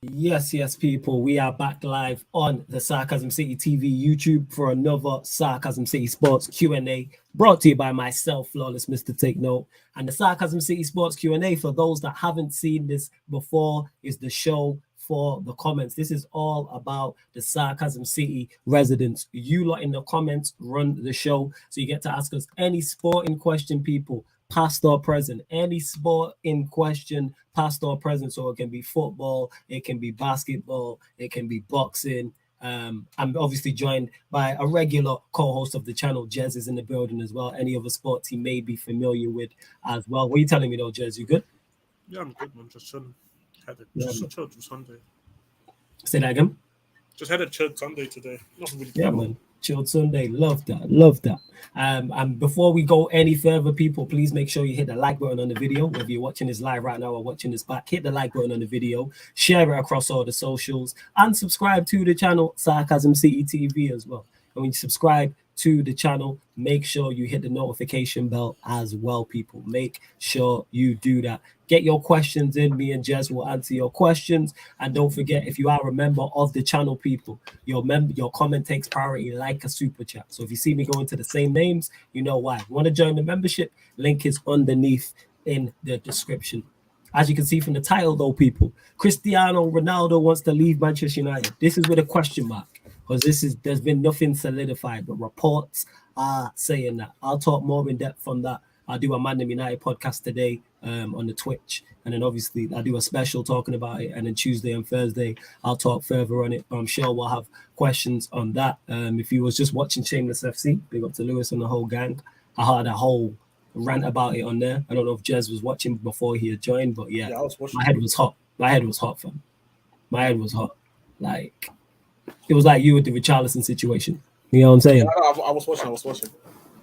Yes, people. We are back live on the Sarcasm City TV YouTube for another Sarcasm City Sports Q&A brought to you by myself, Flawless Mr. Take Note. And the Sarcasm City Sports Q&A, for those that haven't seen this before, is the show for the comments. This is all about the Sarcasm City residents. You lot in the comments run the show, so you get to ask us any sporting question, people, past or present, any sport in question, past or present. So it can be football, it can be basketball, it can be boxing. I'm obviously joined by a regular co-host of the channel. Jez is in the building as well. Any other sports he may be familiar with as well. What are you telling me though, Jez? You good? Yeah, I'm good, man. Just chilling. Had a Yeah, chilled Sunday. Say that again. Just had a chilled Sunday today. Nothing really. Yeah, man. Chilled Sunday. Love that. Love that. And before we go any further, people, please make sure you hit the like button on the video. Whether you're watching this live right now or watching this back, hit the like button on the video, share it across all the socials, and subscribe to the channel Sarcasm City TV as well. And when you subscribe to the channel, make sure you hit the notification bell as well, people. Make sure you do that. Get your questions in. Me and Jez will answer your questions. And don't forget, if you are a member of the channel, people, your comment takes priority like a super chat. So if you see me going to the same names, you know why. You want to join the membership? Link is underneath in the description. As you can see from the title, though, people, Cristiano Ronaldo wants to leave Manchester United. This is with a question mark, because there's been nothing solidified, but reports are saying that. I'll talk more in depth on that. I'll do a Man United podcast today on the Twitch, and then obviously I'll do a special talking about it, and then Tuesday and Thursday I'll talk further on it. I'm sure we'll have questions on that. If you was just watching Shameless FC, big up to Lewis and the whole gang. I had a whole rant about it on there. I don't know if Jez was watching before he had joined, but yeah I was watching. my head was hot. My head was hot, fam. My head was hot. Like, it was like you with the Richarlison situation. You know what I'm saying? Yeah, I was watching.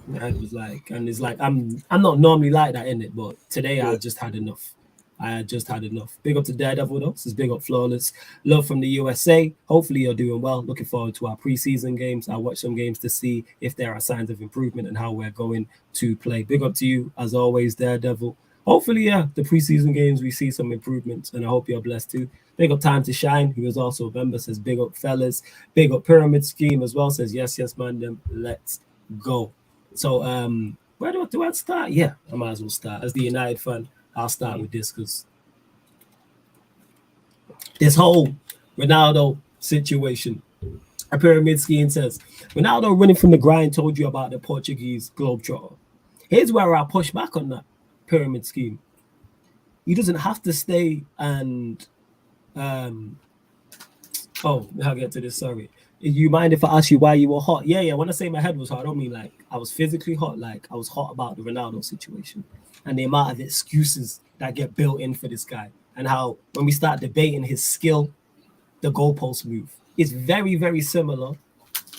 And it was like, and it's like I'm not normally like that in it, but today I just had enough. Big up to Daredevil though. This is big up Flawless. Love from the USA. Hopefully you're doing well. Looking forward to our preseason games. I'll watch some games to see if there are signs of improvement and how we're going to play. Big up to you as always, Daredevil. Hopefully, yeah, the preseason games we see some improvements, and I hope you're blessed too. Big up Time to Shine, who is also a member, says big up fellas. Big up Pyramid Scheme as well, says yes, man, them. Let's go. So where do I start? Yeah, I might as well start. As the United fan, I'll start with this, because this whole Ronaldo situation. A Pyramid Scheme says, Ronaldo running from the grind told you about the Portuguese Globetrotter. Here's where I push back on that Pyramid Scheme. He doesn't have to stay and I'll get to this, sorry. You mind if I ask you why you were hot? Yeah. When I say my head was hot, I don't mean like I was physically hot. Like I was hot about the Ronaldo situation and the amount of excuses that get built in for this guy, and how when we start debating his skill, the goalposts move. It's very, very similar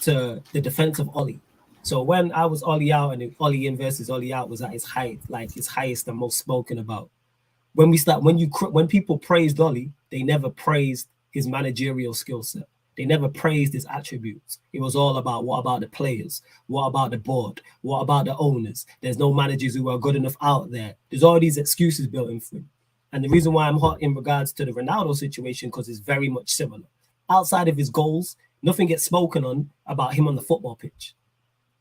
to the defense of Ollie. So when I was Ollie out and Ollie in versus Ollie out was at his height, like his highest and most spoken about. When people praised Ollie, they never praised his managerial skill set. They never praised his attributes. It was all about, what about the players? What about the board? What about the owners? There's no managers who are good enough out there. There's all these excuses built in for him. And the reason why I'm hot in regards to the Ronaldo situation, because it's very much similar. Outside of his goals, nothing gets spoken on about him on the football pitch.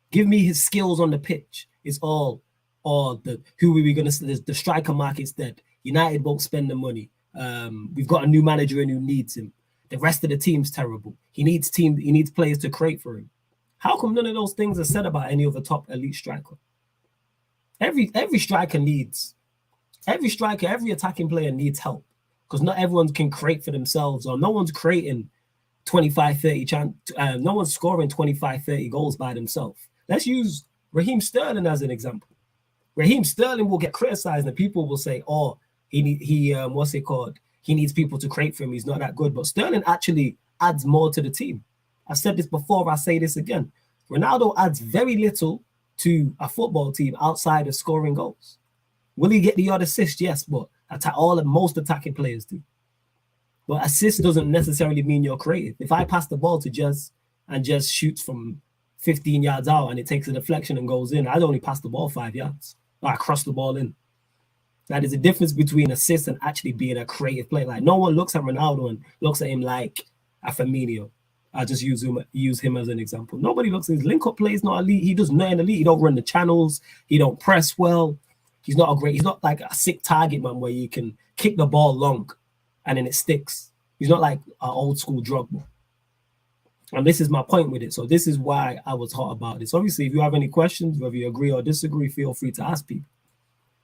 Give me his skills on the pitch. It's all the who are we going to? The striker market's dead. United won't spend the money. We've got a new manager in who needs him. The rest of the team's terrible. He needs players to create for him. How come none of those things are said about any other top elite striker? Every striker, every attacking player needs help, because not everyone can create for themselves, or no one's creating 25, 30 no one's scoring 25, 30 goals by themselves. Let's use Raheem Sterling as an example. Raheem Sterling will get criticized and people will say, oh, he needs people to create for him. He's not that good. But Sterling actually adds more to the team. I've said this before, I'll say this again. Ronaldo adds very little to a football team outside of scoring goals. Will he get the odd assist? Yes, but most attacking players do. But assist doesn't necessarily mean you're creative. If I pass the ball to Jez and Jez shoots from 15 yards out and it takes a deflection and goes in, I'd only pass the ball 5 yards. I cross the ball in. Like there's a difference between assists and actually being a creative player. Like no one looks at Ronaldo and looks at him like a Firmino. I just use him as an example. Nobody looks at his link-up play. He's not elite. He does nothing elite. He don't run the channels. He don't press well. He's not like a sick target man where you can kick the ball long and then it sticks. He's not like an old school Drogba. And this is my point with it. So this is why I was hot about this. Obviously, if you have any questions, whether you agree or disagree, feel free to ask people.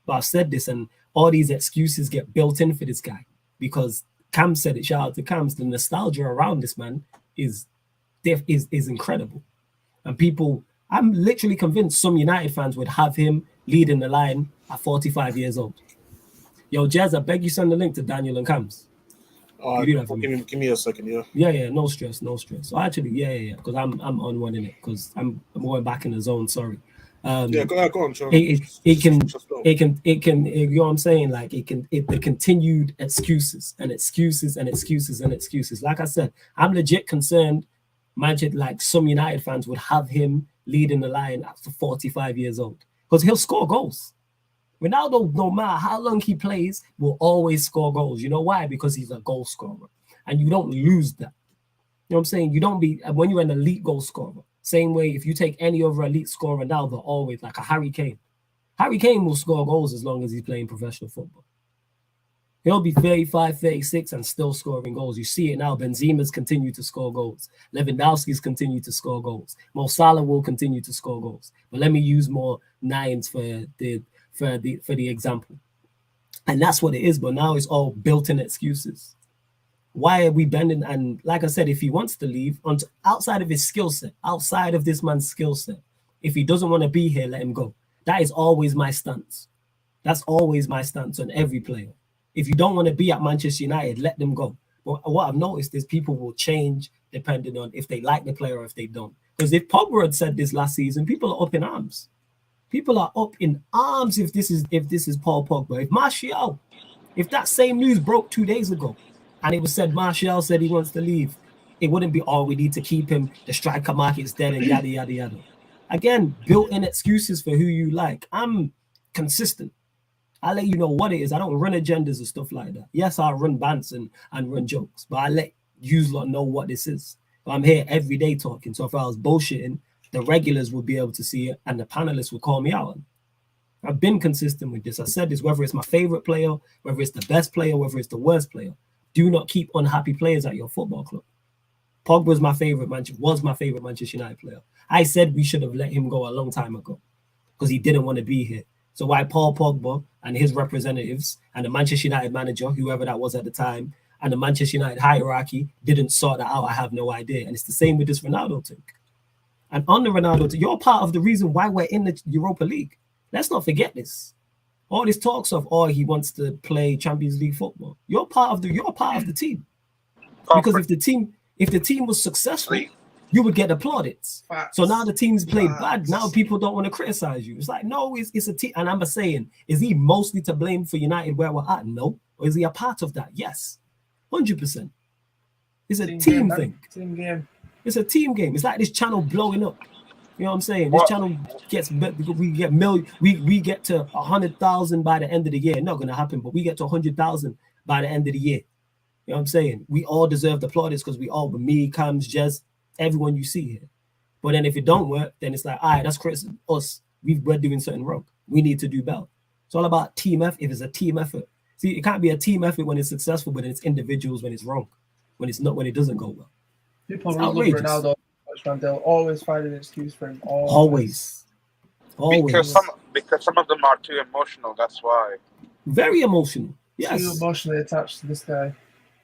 But I've said this, and all these excuses get built in for this guy because Cam said it. Shout out to Cam. The nostalgia around this man is incredible. And people, I'm literally convinced some United fans would have him leading the line at 45 years old. Yo, Jazz, I beg you send the link to Daniel and Cam's. Give me a second, yeah. Yeah, no stress. So actually, yeah, because I'm on one in it because I'm going back in the zone. Sorry. Go on, Sean. It can, you know what I'm saying? Like the continued excuses. Like I said, I'm legit concerned. Imagine like some United fans would have him leading the line after 45 years old because he'll score goals. Ronaldo, no matter how long he plays, will always score goals. You know why? Because he's a goal scorer. And you don't lose that. You know what I'm saying? You don't be, when you're an elite goal scorer, same way if you take any other elite scorer now, they're always like a Harry Kane. Harry Kane will score goals as long as he's playing professional football. He'll be 35, 36 and still scoring goals. You see it now. Benzema's continue to score goals. Lewandowski's continue to score goals. Mo Salah will continue to score goals. But let me use more nines for the example. And that's what it is. But now it's all built-in excuses. Why are we bending? And like I said, if he wants to leave, outside of his skill set, outside of this man's skill set, if he doesn't want to be here, let him go. That is always my stance. That's always my stance on every player. If you don't want to be at Manchester United, let them go. But what I've noticed is people will change depending on if they like the player or if they don't. Because if Pogba had said this last season, people are up in arms. People are up in arms if this is Paul Pogba. If Martial, if that same news broke 2 days ago, and it was said Martial said he wants to leave, it wouldn't be, we need to keep him, the striker market's dead and yada, yada, yada. Again, built-in excuses for who you like. I'm consistent. I let you know what it is. I don't run agendas and stuff like that. Yes, I run bants and run jokes, but I let you lot know what this is. I'm here every day talking. So if I was bullshitting, the regulars would be able to see it and the panelists would call me out. I've been consistent with this. I said this, whether it's my favorite player, whether it's the best player, whether it's the worst player. Do not keep unhappy players at your football club. Pogba was my favorite Manchester United player. I said we should have let him go a long time ago because he didn't want to be here. So why Paul Pogba and his representatives and the Manchester United manager, whoever that was at the time, and the Manchester United hierarchy didn't sort that out, I have no idea. And it's the same with this Ronaldo thing. And on the Ronaldo thing, you're part of the reason why we're in the Europa League. Let's not forget this. All this talks of, he wants to play Champions League football. You're part of the team. Because if the team was successful, you would get applauded. Facts. So now the team's played bad. Now people don't want to criticize you. It's like, no, it's a team. And I'm saying, is he mostly to blame for United where we're at? No. Or is he a part of that? Yes. 100%. It's a team thing. Team game. It's a team game. It's like this channel blowing up. You know what I'm saying? This channel gets, we get to 100,000 by the end of the year. Not going to happen, but we get to 100,000 by the end of the year. You know what I'm saying? We all deserve the plaudits because we all, me, Cams, Jez, everyone you see here. But then if it don't work, then it's like, all right, that's Chris, us. We're doing something wrong. We need to do better. It's all about team effort. If it's a team effort. See, it can't be a team effort when it's successful, but it's individuals when it's wrong. When it's not, when it doesn't go well. People love Ronaldo. They'll always find an excuse for him. Always. Because some of them are too emotional. That's why. Very emotional. Yes. Too emotionally attached to this guy.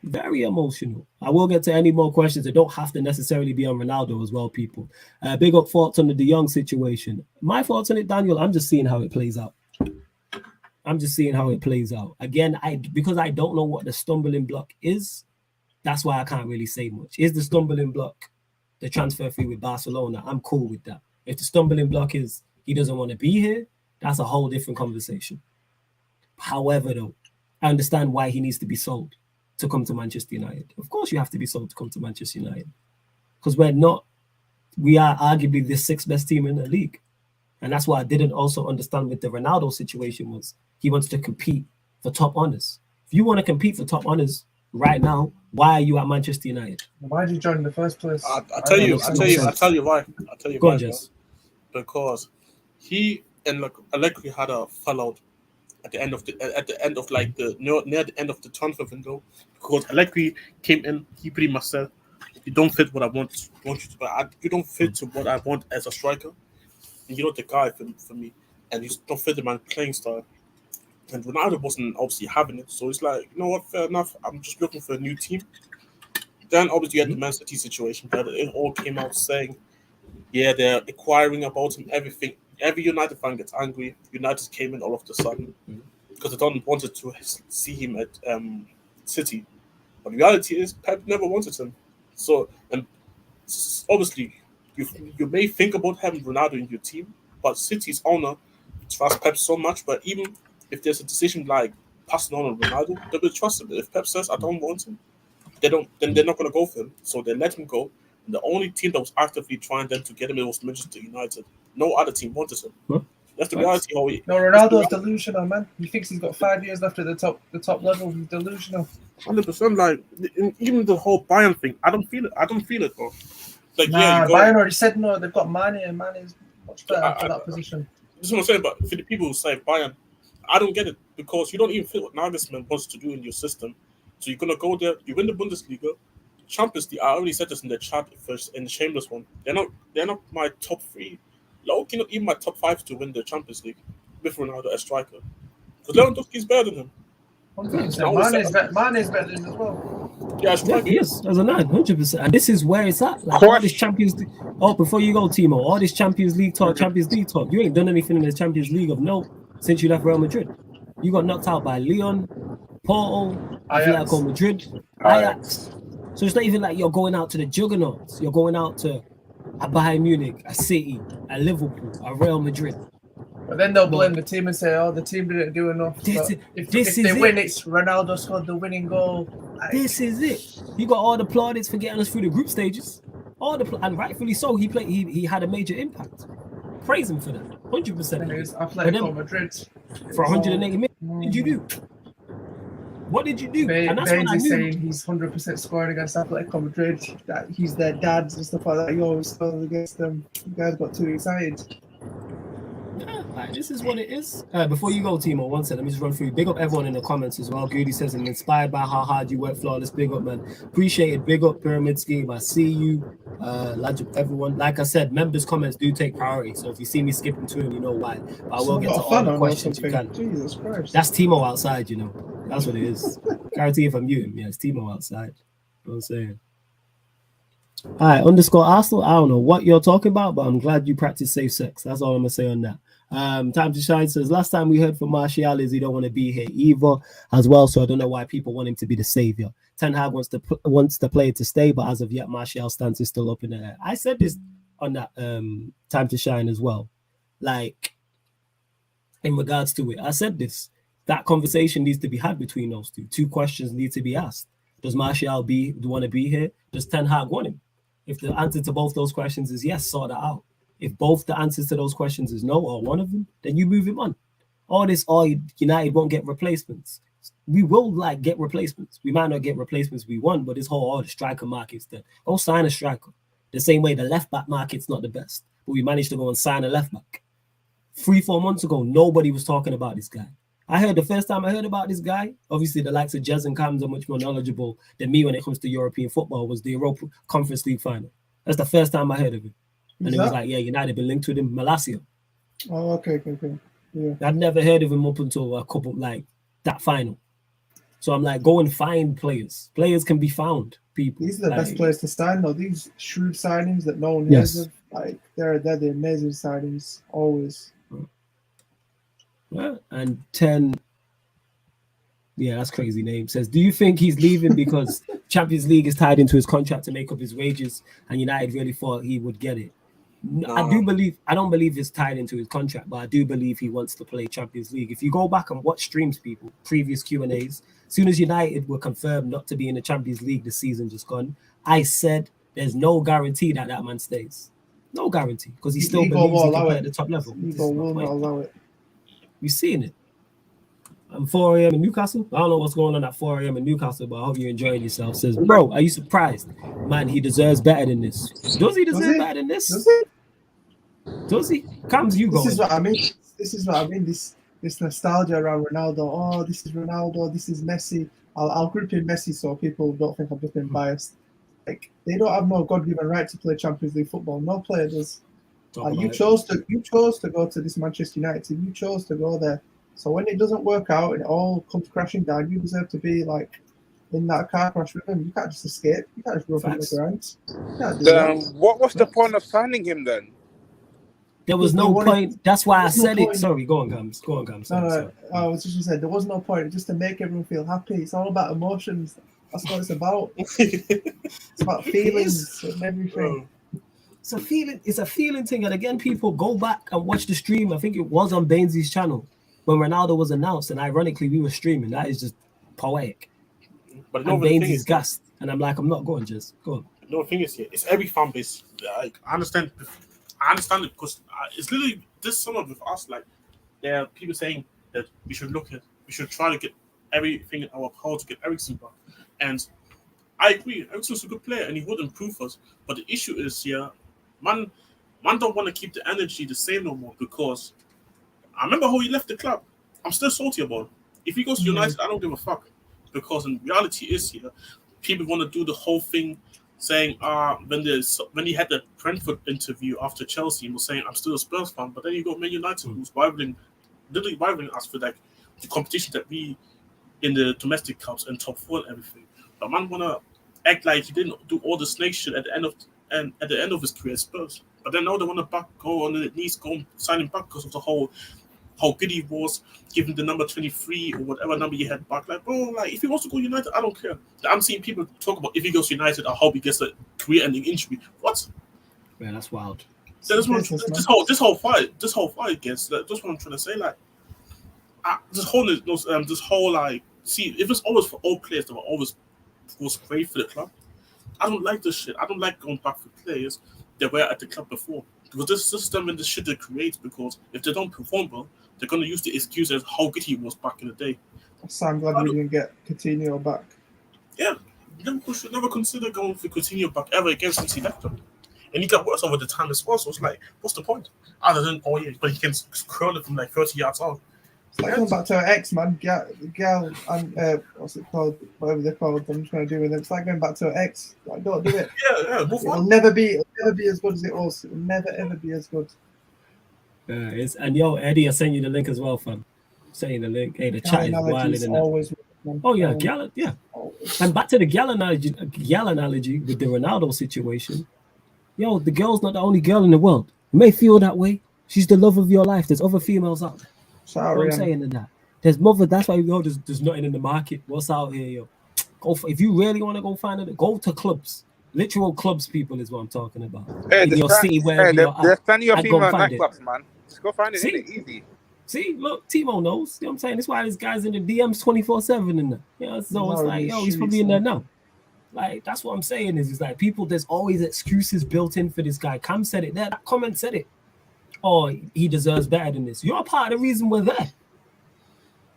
Very emotional. I will get to any more questions. They don't have to necessarily be on Ronaldo as well, people. Big up thoughts on the De Jong situation. My thoughts on it, Daniel, I'm just seeing how it plays out. Again, because I don't know what the stumbling block is, that's why I can't really say much. Is the stumbling block the transfer fee with Barcelona? I'm cool with that. If the stumbling block is he doesn't want to be here, that's a whole different conversation. However, though, I understand why he needs to be sold to come to Manchester United. Of course you have to be sold to come to Manchester United because we are arguably the sixth best team in the league. And that's what I didn't also understand with the Ronaldo situation was he wants to compete for top honors. If you want to compete for top honors right now, why are you at Manchester United? Why did you join in the first place? I'll tell you why. Go on, Jess. Because he and Allegri had a fallout at the end of near the end of the transfer window, because Allegri came in, he pretty much said, "You don't fit what I want you to buy. You don't fit to what I want as a striker, and you're not the guy for me, and you don't fit in my playing style." And Ronaldo wasn't obviously having it, so it's like, you know what, fair enough. I'm just looking for a new team. Then obviously you had the Man City situation, but it all came out saying, yeah, they're inquiring about him, everything. Every United fan gets angry. United came in all of a sudden because they don't wanted to see him at City. But the reality is, Pep never wanted him. So, and obviously, you may think about having Ronaldo in your team, but City's owner trusts Pep so much. But even if there's a decision like passing on Ronaldo, they will trust him. If Pep says, I don't want him, then they're not going to go for him. So they let him go. And the only team that was actively trying them to get him was Manchester United. No other team wanted him. Huh? That's the reality. No, Ronaldo's delusional, man. He thinks he's got 5 years left at the top level. He's delusional. 100%. Like, even the whole Bayern thing, I don't feel it, bro. Like, Bayern already said no. They've got Mane, and Mane is much better for that position. This is what I'm saying. But for the people who say Bayern, I don't get it, because you don't even fit what Nagelsmann wants to do in your system. So you're gonna go there, you win the Bundesliga, Champions League. I already said this in the chat first, in the Shameless one. They're not my top 3. Low-key, not even my top 5 to win the Champions League with Ronaldo as striker. Because Lewandowski's better than him. Mane is better than him as well. Yeah, striker. Yes, as a 900%. And this is where it's at. Like all this Champions League. Oh, before you go, Timo, all this Champions League talk. You ain't done anything in the Champions League of note since you left Real Madrid. You got knocked out by Lyon, Porto, Atletico Madrid, Ajax. So it's not even like you're going out to the juggernauts. You're going out to a Bayern Munich, a City, a Liverpool, a Real Madrid. But then they'll blame the team and say, "Oh, the team didn't do enough." If they win, it's Ronaldo scored the winning goal. This is it. You got all the plaudits for getting us through the group stages. And rightfully so. He had a major impact. Praise him for that. 100%. Atletico Madrid for 180 million. What did you do? What did you do? And that's what I knew. Saying he's 100% scoring against Atletico Madrid. That he's their dads and stuff like that. He always scores against them. You guys got too excited. Yeah, this is what it is. Before you go, Timo, one second, let me just run through. Big up everyone in the comments as well. Goody says, I'm inspired by how hard you work, Flawless. Big up, man. Appreciate it. Big up, Pyramid Scheme. I see you. Everyone. Like I said, members' comments do take priority. So if you see me skipping to them, you know why. But I will get to all the questions you can. Jesus Christ. That's Timo outside, you know. That's what it is. Guarantee if I mute him, yeah, it's Timo outside. You know what I'm saying? All right, _Arsenal. I don't know what you're talking about, but I'm glad you practice safe sex. That's all I'm going to say on that. Time to Shine says, last time we heard from Martial is he don't want to be here either as well, so I don't know why people want him to be the savior. Ten Hag wants the player to stay, but as of yet, Martial's stance is still up in the air. I said this on that Time to Shine as well. Like, in regards to it, I said this. That conversation needs to be had between those two. 2 questions need to be asked. Does Martial want to be here? Does Ten Hag want him? If the answer to both those questions is yes, sort that out. If both the answers to those questions is no, or one of them, then you move him on. United won't get replacements. We will get replacements. We might not get replacements we want, but this whole the striker market's there. Go sign a striker. The same way the left back market's not the best, but we managed to go and sign a left back. 3-4 months ago, nobody was talking about this guy. The first time I heard about this guy, obviously the likes of Jez and Cams are much more knowledgeable than me when it comes to European football, was the Europa Conference League final. That's the first time I heard of him. And it was like, yeah, United been linked with him, Malacia. Oh, okay. Yeah. I'd never heard of him up until a couple, that final. So I'm like, go and find players. Players can be found, people. These are the best players to sign, though. These shrewd signings that no one hears of. They're the amazing signings, always. Yeah, and 10... Yeah, that's crazy name. Says, do you think he's leaving because Champions League is tied into his contract to make up his wages and United really thought he would get it? No. I don't believe it's tied into his contract, but I do believe he wants to play Champions League. If you go back and watch streams, people, previous Q&As, as soon as United were confirmed not to be in the Champions League this season just gone, I said there's no guarantee that man stays. No guarantee, because he still Ego believes will he can allow play it. at the top level. This Ego is my will point. not allow it. You're seeing it. 4 a.m. in Newcastle. I don't know what's going on at 4 a.m. in Newcastle, but I hope you're enjoying yourself. Says, bro, are you surprised? Man, he deserves better than this. Does he deserve better than this? Does it? Does he? Comes you This going. is what I mean. This is what I mean. This nostalgia around Ronaldo. Oh, this is Ronaldo. This is Messi. I'll group in Messi so people don't think I'm just being biased. Like, they don't have no God-given right to play Champions League football. No player does. You chose to go to this Manchester United team. You chose to go there. So when it doesn't work out and it all comes crashing down, you deserve to be like in that car crash with him. You can't just escape. You can't just go from the ground. You can't do that. What was the point of signing him then? There was no point. That's why I said it. Sorry, go on, Gams. Go on, Gams. No, I was just saying there was no point. Just to make everyone feel happy. It's all about emotions. That's what it's about. It's about feelings and everything. It's a feeling. It's a feeling thing. And again, people go back and watch the stream. I think it was on Bainesy's channel when Ronaldo was announced, and ironically, we were streaming. That is just poetic. But and Bainesy's gassed, and I'm like, I'm not going. Just go on. No, the thing is, here, it's every fan base. Like, I understand it because it's literally this summer with us. Like, there are people saying that we should try to get everything in our power to get Eriksen back. And I agree, Eriksen's a good player and he would improve us. But the issue is, man don't want to keep the energy the same no more, because I remember how he left the club. I'm still salty about it. If he goes to United, I don't give a fuck. Because in reality is people want to do the whole thing saying, when he had the Brentford interview after Chelsea, he was saying, I'm still a Spurs fan, but then you got Man United, who's literally rivaling us for like the competition that we in the domestic cups and top 4 and everything. But man wanna act like he didn't do all the snake shit at the end of his career at Spurs. But then now they want to go on the knees, go and sign him back because of the whole how good he was, giving the number 23 or whatever number he had back. Like, bro, like if he wants to go United, I don't care. I'm seeing people talk about if he goes United, I hope he gets a career-ending injury. What? Man, that's wild. So this whole fight gets. That's what I'm trying to say. Like, this whole like, see, if it's always for old players that were always was great for the club, I don't like this shit. I don't like going back for players that were at the club before, because this system and the shit they create. Because if they don't perform well, they're gonna use the excuse as how good he was back in the day. So I'm glad we didn't get Coutinho back. Yeah, Liverpool should never consider going for Coutinho back ever again since he left them. And he got worse over the time as well. So it's like, what's the point? Other than but he can curl it from like 30 yards out. It's like going back to our ex, man. Gal and what's it called? Whatever they're called. I'm trying to do with it. It's like going back to our ex. Like, don't do it. It'll never be as good as it was. It'll never ever be as good. And yo, Eddie, I sent you the link as well, fam. Send you the link. Hey, the chat is wild in that. Oh yeah, Gal, yeah. Always. And back to the Gal analogy with the Ronaldo situation. Yo, the girl's not the only girl in the world. You may feel that way. She's the love of your life. There's other females out there. Sorry, I'm saying in that. There's mother. That's why there's nothing in the market. What's out here, yo? If you really want to go find it, go to clubs. Literal clubs, people is what I'm talking about. Hey, in your city, wherever you're at. There's plenty of female nightclubs, man. Just go find it. See? Easy. See, look, Timo knows. You know what I'm saying? That's why this guy's in the DMs 24/7 in there. You know, so it's like, yo, he's probably in there now. Like, that's what I'm saying is like people, there's always excuses built in for this guy. Cam said it there. That comment said it. Oh, he deserves better than this. You're part of the reason we're there.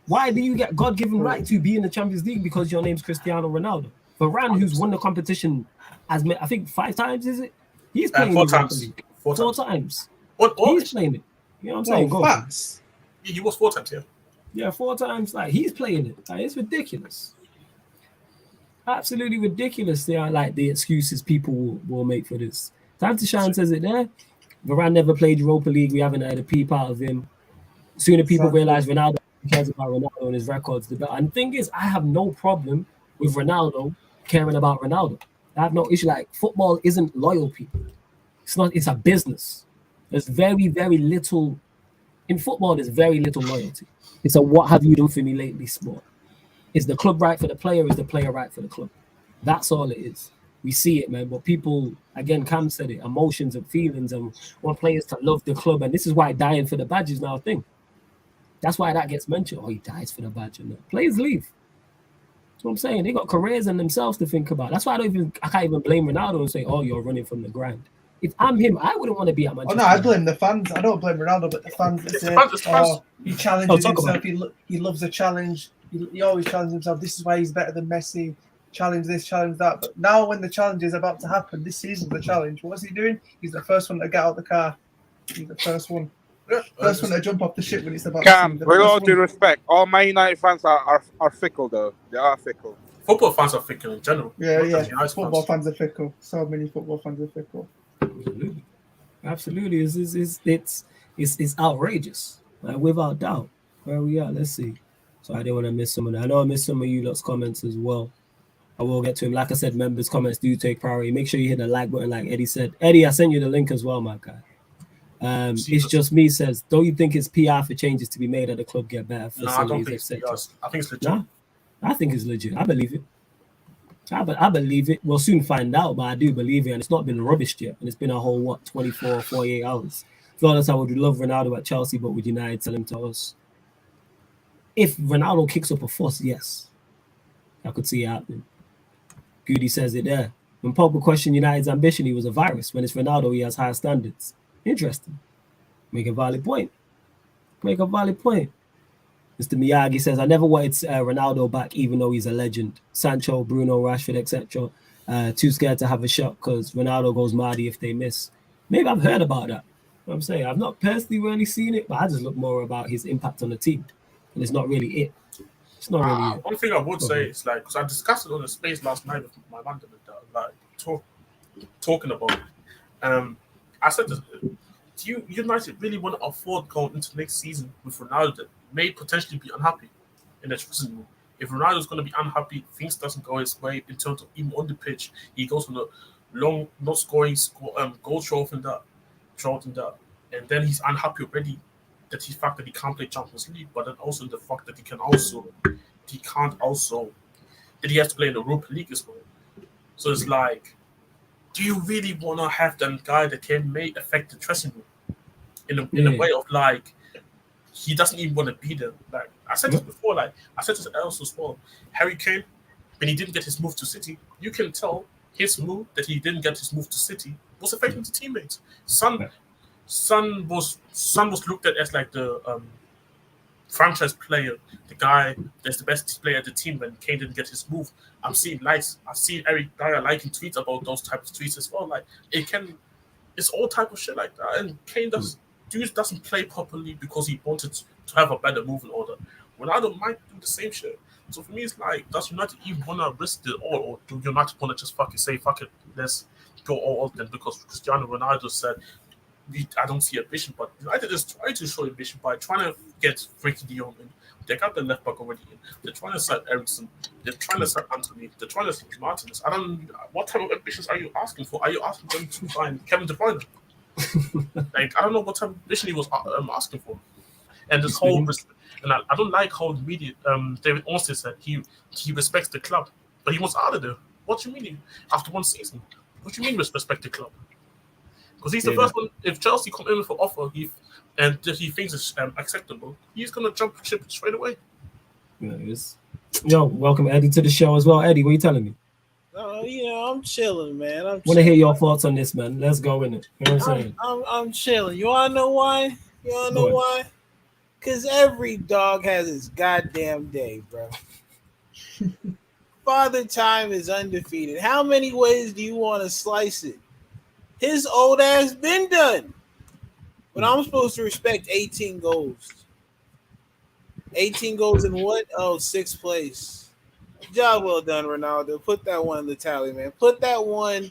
Why do you get God-given right to be in the Champions League? Because your name's Cristiano Ronaldo. Varane, who's won the competition, I think 5 times, is it? He's playing 4 times. 4 times. What? He's playing it. You know what I'm saying? Facts. He was 4 times, yeah. Yeah, 4 times. Like, he's playing it. Like, it's ridiculous. Absolutely ridiculous. They are like the excuses people will make for this. Time to Shine says it there. Varane never played Europa League. We haven't had a peep out of him. Sooner people realize Ronaldo cares about Ronaldo and his records. And the thing is, I have no problem with Ronaldo caring about Ronaldo. I have no issue. Like, football isn't loyal, people. It's not. It's a business. There's very, very little in football. There's very little loyalty. It's a what have you done for me lately sport. Is the club right for the player? Is the player right for the club? That's all it is. We see it, man. But people, again, Cam said it, emotions and feelings and want players to love the club. And this is why dying for the badge is now a thing. That's why that gets mentioned. Oh, he dies for the badge. And players leave. That's what I'm saying. They got careers and themselves to think about. That's why I can't even blame Ronaldo and say, oh, you're running from the grind. If I'm him, I wouldn't want to be at Oh Manchester. no, I blame the fans. I don't blame Ronaldo, but the fans that say, "Oh, he challenges himself. He loves a challenge. He always challenges himself. This is why he's better than Messi. Challenge this, challenge that." But now, when the challenge is about to happen, this season, the challenge. What's he doing? He's the first one to get out of the car. He's the first one. First one to jump off the ship when it's about Cam, to with all due respect, all Man United fans are fickle though. They are fickle. Football fans are fickle in general. Yeah. Football fans are fickle. So many football fans are fickle. Absolutely. It's outrageous. Like, without doubt. Where we are, let's see. So I didn't want to miss some of that. I know I missed some of you lot's comments as well. I will get to him. Like I said, members' comments do take priority. Make sure you hit the like button, like Eddie said. Eddie, I sent you the link as well, my guy. It's just me says, don't you think it's PR for changes to be made at the club get better? No, I don't think it's PR. I think it's legit. No? I think it's legit. I believe it. I believe it. We'll soon find out, but I do believe it. And it's not been rubbished yet. And it's been a whole, 24, 48 hours. Flawless, I would love Ronaldo at Chelsea, but would United tell him to us? If Ronaldo kicks up a fuss, yes. I could see it happening. Goody says it there. When Pogba questioned United's ambition, he was a virus. When it's Ronaldo, he has higher standards. Interesting. Make a valid point. Mr. Miyagi says, I never wanted Ronaldo back, even though he's a legend. Sancho, Bruno, Rashford, etc. Too scared to have a shot because Ronaldo goes mardy if they miss. Maybe I've heard about that. You know what I'm saying? I've not personally really seen it, but I just look more about his impact on the team. And it's not really it. It's not really it. One thing I would say is, like, because I discussed it on the space last night with my man, like, talking about it. I said, do you United really want to afford going into next season with Ronaldo that may potentially be unhappy in the dressing room? If Ronaldo's going to be unhappy, things doesn't go his way in terms of even on the pitch, he goes on a long not scoring goal trophy and that, and then he's unhappy already that the fact that he can't play Champions League, but then also the fact that he has to play in the Europa League as well. So it's like, do you really want to have that guy that may affect the dressing room in a way of, like, he doesn't even want to be there? Like I said this before, like I said this else as well. Harry Kane, when he didn't get his move to City, you can tell his move that he didn't get his move to City was affecting the teammates. Son was looked at as like the franchise player, the guy that's the best player at the team when Kane didn't get his move. I've seen Eric Dyer liking tweets about those types of tweets as well. Like it's all type of shit like that. And Kane doesn't play properly because he wanted to have a better moving order. Ronaldo might do the same shit. So for me, it's like, does United even want to risk it all, or do United want to just fucking say, fuck it, let's go all out then? Because Cristiano Ronaldo said, I don't see ambition, but United is trying to show ambition by trying to get Frankie de Jong in. They got the left back already in. They're trying to sign Ericsson. They're trying to sign Anthony. They're trying to sign Martinez. What type of ambitions are you asking for? Are you asking them to find Kevin De Bruyne? Like, I don't know what type of ambition he was asking for. And this whole, and I don't like how the media, David Ornstein said he respects the club, but he wants out of there. What do you mean after one season? What do you mean respect the club? Because he's the first one. If Chelsea come in for offer, and he thinks it's acceptable, he's gonna jump ship straight away. Yo, welcome Eddie to the show as well. Eddie, what are you telling me? I'm chilling, man. Want to hear your thoughts on this, man? Let's go in it. You know what I'm saying? I'm chilling. You wanna know why? Why? Because every dog has its goddamn day, bro. Father Time is undefeated. How many ways do you want to slice it? His old ass been done. But I'm supposed to respect 18 goals. 18 goals in what? Oh, 6th place. Job well done, Ronaldo. Put that one in the tally, man. Put that one,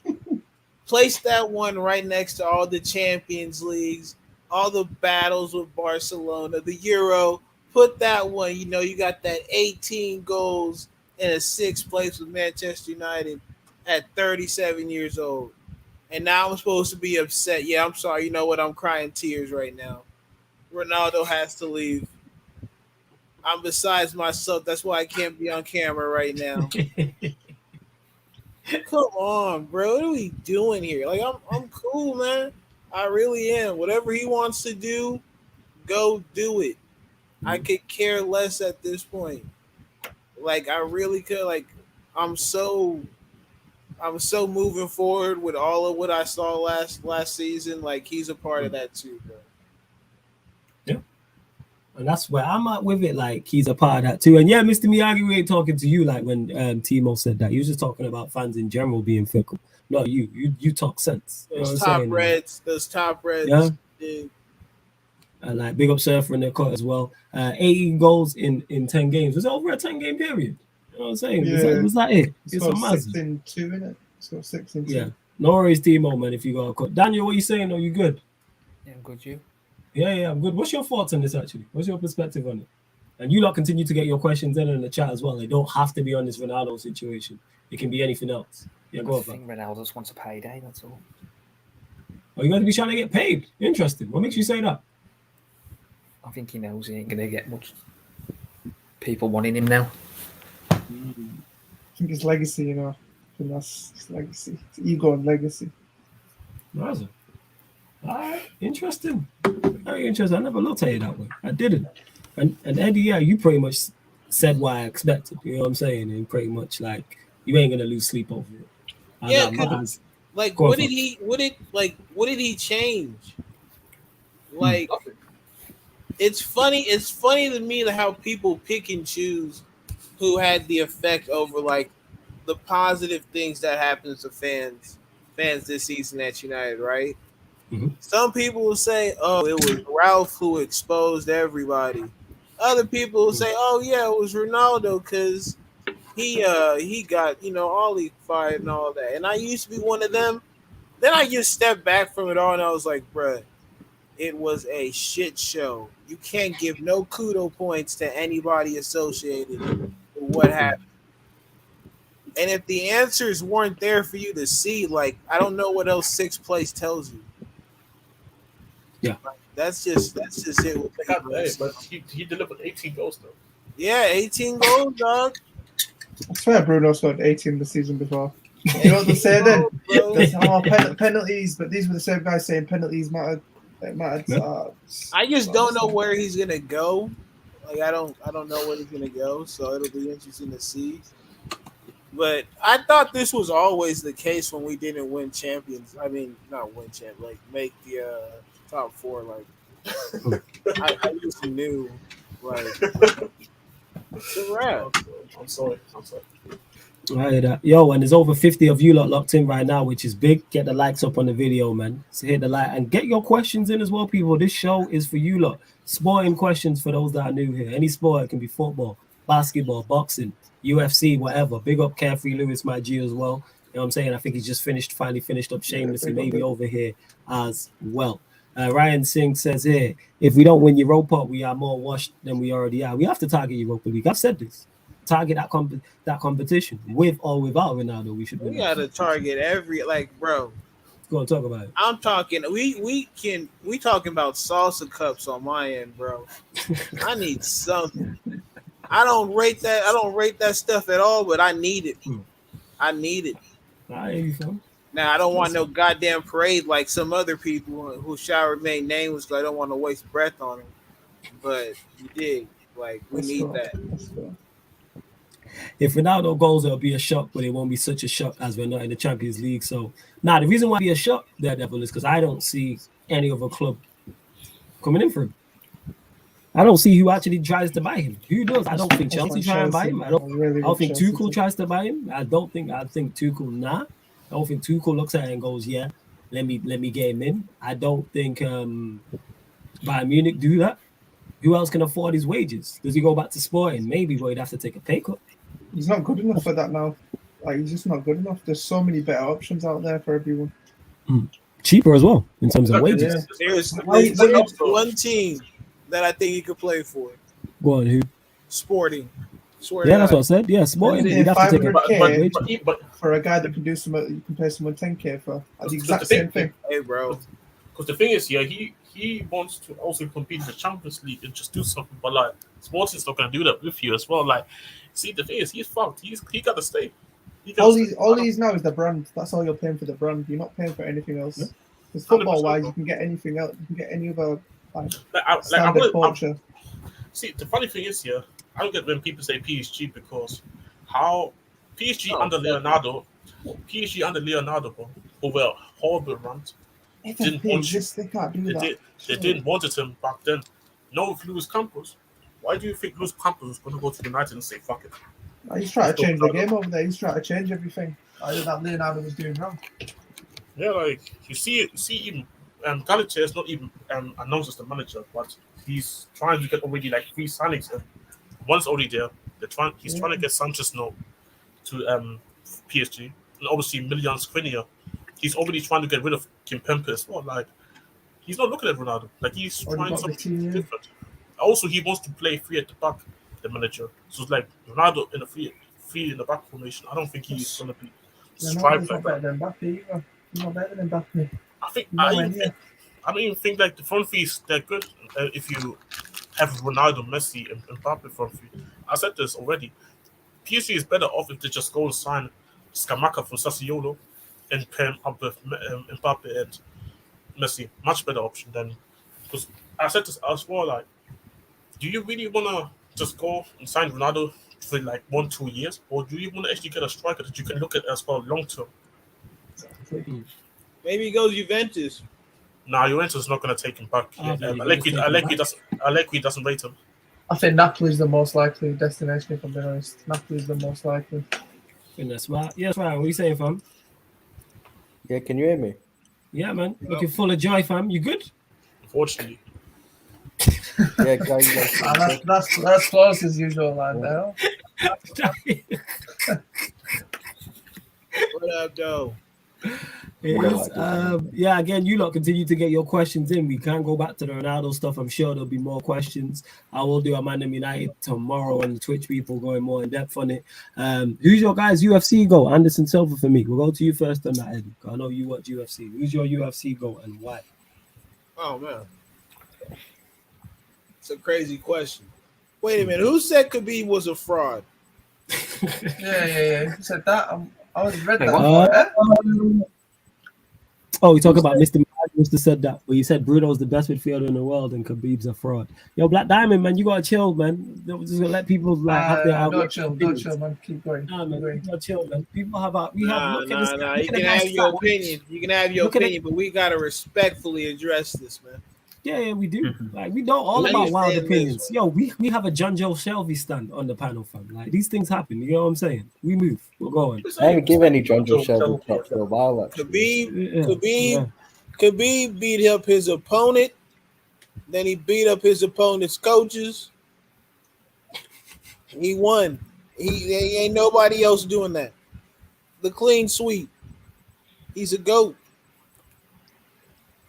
place that one right next to all the Champions Leagues, all the battles with Barcelona, the Euro. Put that one, you got that 18 goals in a 6th place with Manchester United at 37 years old. And now I'm supposed to be upset. Yeah, I'm sorry. You know what? I'm crying tears right now. Ronaldo has to leave. I'm besides myself. That's why I can't be on camera right now. Come on, bro. What are we doing here? Like, I'm cool, man. I really am. Whatever he wants to do, go do it. I could care less at this point. Like, I really could. Like, I'm so I'm so moving forward with all of what I saw last season. Like he's a part of that too, bro. And that's where I'm at with it. Like he's a part of that too. And yeah, Mr. Miyagi, we ain't talking to you like when Timo said that. He was just talking about fans in general being fickle. No, you talk sense. You know Those what I'm saying? those top reds. Yeah. Dude. And like big up Surfer in their cut as well. 18 goals in 10 games. Was it over a 10-game period? You know what I'm saying? Yeah. Was that it? It's got 6 in 2, innit? It's got 6 in 2. Yeah. No worries, Timo, man, if you got a cut. Daniel, what are you saying? Are you good? Yeah, I'm good, you? Yeah, I'm good. What's your thoughts on this, actually? What's your perspective on it? And you lot continue to get your questions in the chat as well. They don't have to be on this Ronaldo situation. It can be anything else. Yeah, go I on. think Ronaldo just wants a payday, that's all. Oh, you're going to be trying to get paid? Interesting. What makes you say that? I think he knows he ain't going to get much people wanting him now. I think it's legacy, you know. I think that's his legacy. It's ego and legacy. That's it. All right, interesting. Very interesting. I never looked at it that way. I didn't. And Eddie, yeah, you pretty much said what I expected. You know what I'm saying? And pretty much like you ain't gonna lose sleep over it. Yeah, like what did he change? Like it's funny to me how people pick and choose who had the effect over like the positive things that happens to fans this season at United, right? Mm-hmm. Some people will say, "Oh, it was Ralph who exposed everybody." Other people will say, "Oh, yeah, it was Ronaldo because he got Ollie fired and all that." And I used to be one of them. Then I just stepped back from it all and I was like, "Bruh, it was a shit show. You can't give no kudo points to anybody associated with what happened." And if the answers weren't there for you to see, like I don't know what else sixth place tells you. Yeah, that's just it. But he delivered 18 goals though. Yeah, 18 goals, dog. I swear Bruno scored 18 the season before. You know what they say then? Penalties, but these were the same guys saying penalties mattered. It mattered. Yeah. I just don't know where he's gonna go. Like I don't know where he's gonna go. So it'll be interesting to see. But I thought this was always the case when we didn't win champions. I mean, not win champ, like make the top 4. Like I just knew, like it's a wrap. I'm sorry. I hear that. Yo, and there's over 50 of you lot locked in right now, which is big. Get the likes up on the video, man. So hit the like and get your questions in as well, people. This show is for you lot. Sporting questions for those that are new here. Any sport, it can be football, basketball, boxing, UFC, whatever. Big up Carefree Lewis, my G as well. You know what I'm saying? I think he's just finally finished up Shameless and maybe over here as well. Ryan Singh says here, if we don't win Europa, we are more washed than we already are. We have to target Europa League. I've said this. Target that competition with or without Ronaldo. We should. We gotta target every bro. Go on, talk about it. I'm talking. We talking about salsa cups on my end, bro. I need something. I don't rate that stuff at all, but I need it. I need it. I hear you, fam. Now I don't want no goddamn parade like some other people who shall remain nameless because I don't want to waste breath on them. But you dig, like we need that. If Ronaldo goes, it'll be a shock, but it won't be such a shock as we're not in the Champions League. So, the reason why it'll be a shock, Daredevil, is because I don't see any other club coming in for him. I don't see who actually tries to buy him. Who does? I don't think Chelsea try and buy him. I don't think Tuchel tries to buy him. I think Tuchel, nah. I don't think Tuchel looks at it and goes, yeah, let me get him in. I don't think Bayern Munich do that. Who else can afford his wages? Does he go back to Sporting? Maybe, but he'd have to take a pay cut. He's not good enough for that now. Like he's just not good enough. There's so many better options out there for everyone. Cheaper as well in terms of wages. Yeah. There's one team that I think he could play for. Go on, who? Sporting. Yeah, that's what I said. Yeah, Sporting. He'd have to take a wage. But for a guy that can do some, you can pay someone 10K for the exact same thing. Hey, bro. Because the thing is, yeah, he wants to also compete in the Champions League and just do something, but like Sporting's not gonna do that with you as well. Like, see, the thing is, he's fucked. He got to stay. All he's now is the brand. That's all you're paying for, the brand. You're not paying for anything else. Because football wise, you can get anything else. You can get any other standard culture. See, the funny thing is, I don't get when people say PSG because how PSG under Leonardo PSG under Leonardo, bro, over a horrible run. If Didn't they want exist, they can't do They that. did. They Sure. didn't want him back then. No, with Luis Campos. Why do you think Luis Campos is going to go to United and say fuck it? He's trying to Still change the proud of game over there. He's trying to change everything. I think that Leonardo was doing wrong. Yeah, like you see it. Even Galatier is not even announced as the manager, but he's trying to get already like 3 signings. And one's already there. He's trying to get Sanchez now to PSG, and obviously Milian Skriniar. He's already trying to get rid of Kimpembe as well. Like he's not looking at Ronaldo. Like he's Already trying got the something team, yeah. different. Also, he wants to play 3 at the back, the manager. So it's like Ronaldo in a three in the back formation. I don't think he's gonna be strive He's like not better that. than Mbappe either. He's not better than Mbappe. I don't even think like the front three is that good. If you have Ronaldo, Messi, and Mbappe front three, I said this already. PSG is better off if they just go and sign Scamacca from Sassuolo and pair him up with Mbappe and Messi. Much better option than because I said this as well. Like, do you really wanna just go and sign Ronaldo for like 1-2 years, or do you want to actually get a striker that you can look at as well long term? Maybe he goes Juventus. Nah, Juventus is not going to take him back. I don't think he's gonna take him back. Allegri doesn't rate him. I think Napoli is the most likely destination, if I'm being honest. Napoli is the most likely. Goodness, right? Yes, right. What are you saying, fam? Yeah, can you hear me? Yeah, man. Looking full of joy, fam. You good? Unfortunately, Yeah, guys. That's close as usual, man. Now. What up, though? Yeah, again, you lot continue to get your questions in. We can go back to the Ronaldo stuff. I'm sure there'll be more questions. I will do a Man of United tomorrow, and the Twitch people going more in depth on it. Who's your guys' UFC goal? Anderson Silva for me. We'll go to you first on that, Eddie. I know you watch UFC. Who's your UFC goal and why? Oh, man. It's a crazy question. Wait a minute. Who said Khabib was a fraud? Yeah. Who said that? I already read that. Oh, we talk about Mr. Mr. said that, but he said Bruno's the best midfielder in the world and Khabib's a fraud. Yo, Black Diamond, man, you gotta chill, man. Just gonna let people like have their Don't chill, man. Keep going. Nah, man, you gotta chill, man. People have Nah. look at this. You Look at can the have guy's your stats. opinion. You can have your Look at opinion, but we gotta respectfully address this, man. Yeah, we do. Like we know all I about wild understand opinions. this. Yo, we have a John Joe Shelby stand on the panel, fam. Like these things happen. You know what I'm saying? We move. We're going. I haven't given any John Joe Shelby props for a while, actually. Khabib beat up his opponent. Then he beat up his opponent's coaches. He won. He ain't nobody else doing that. The clean sweep. He's a GOAT.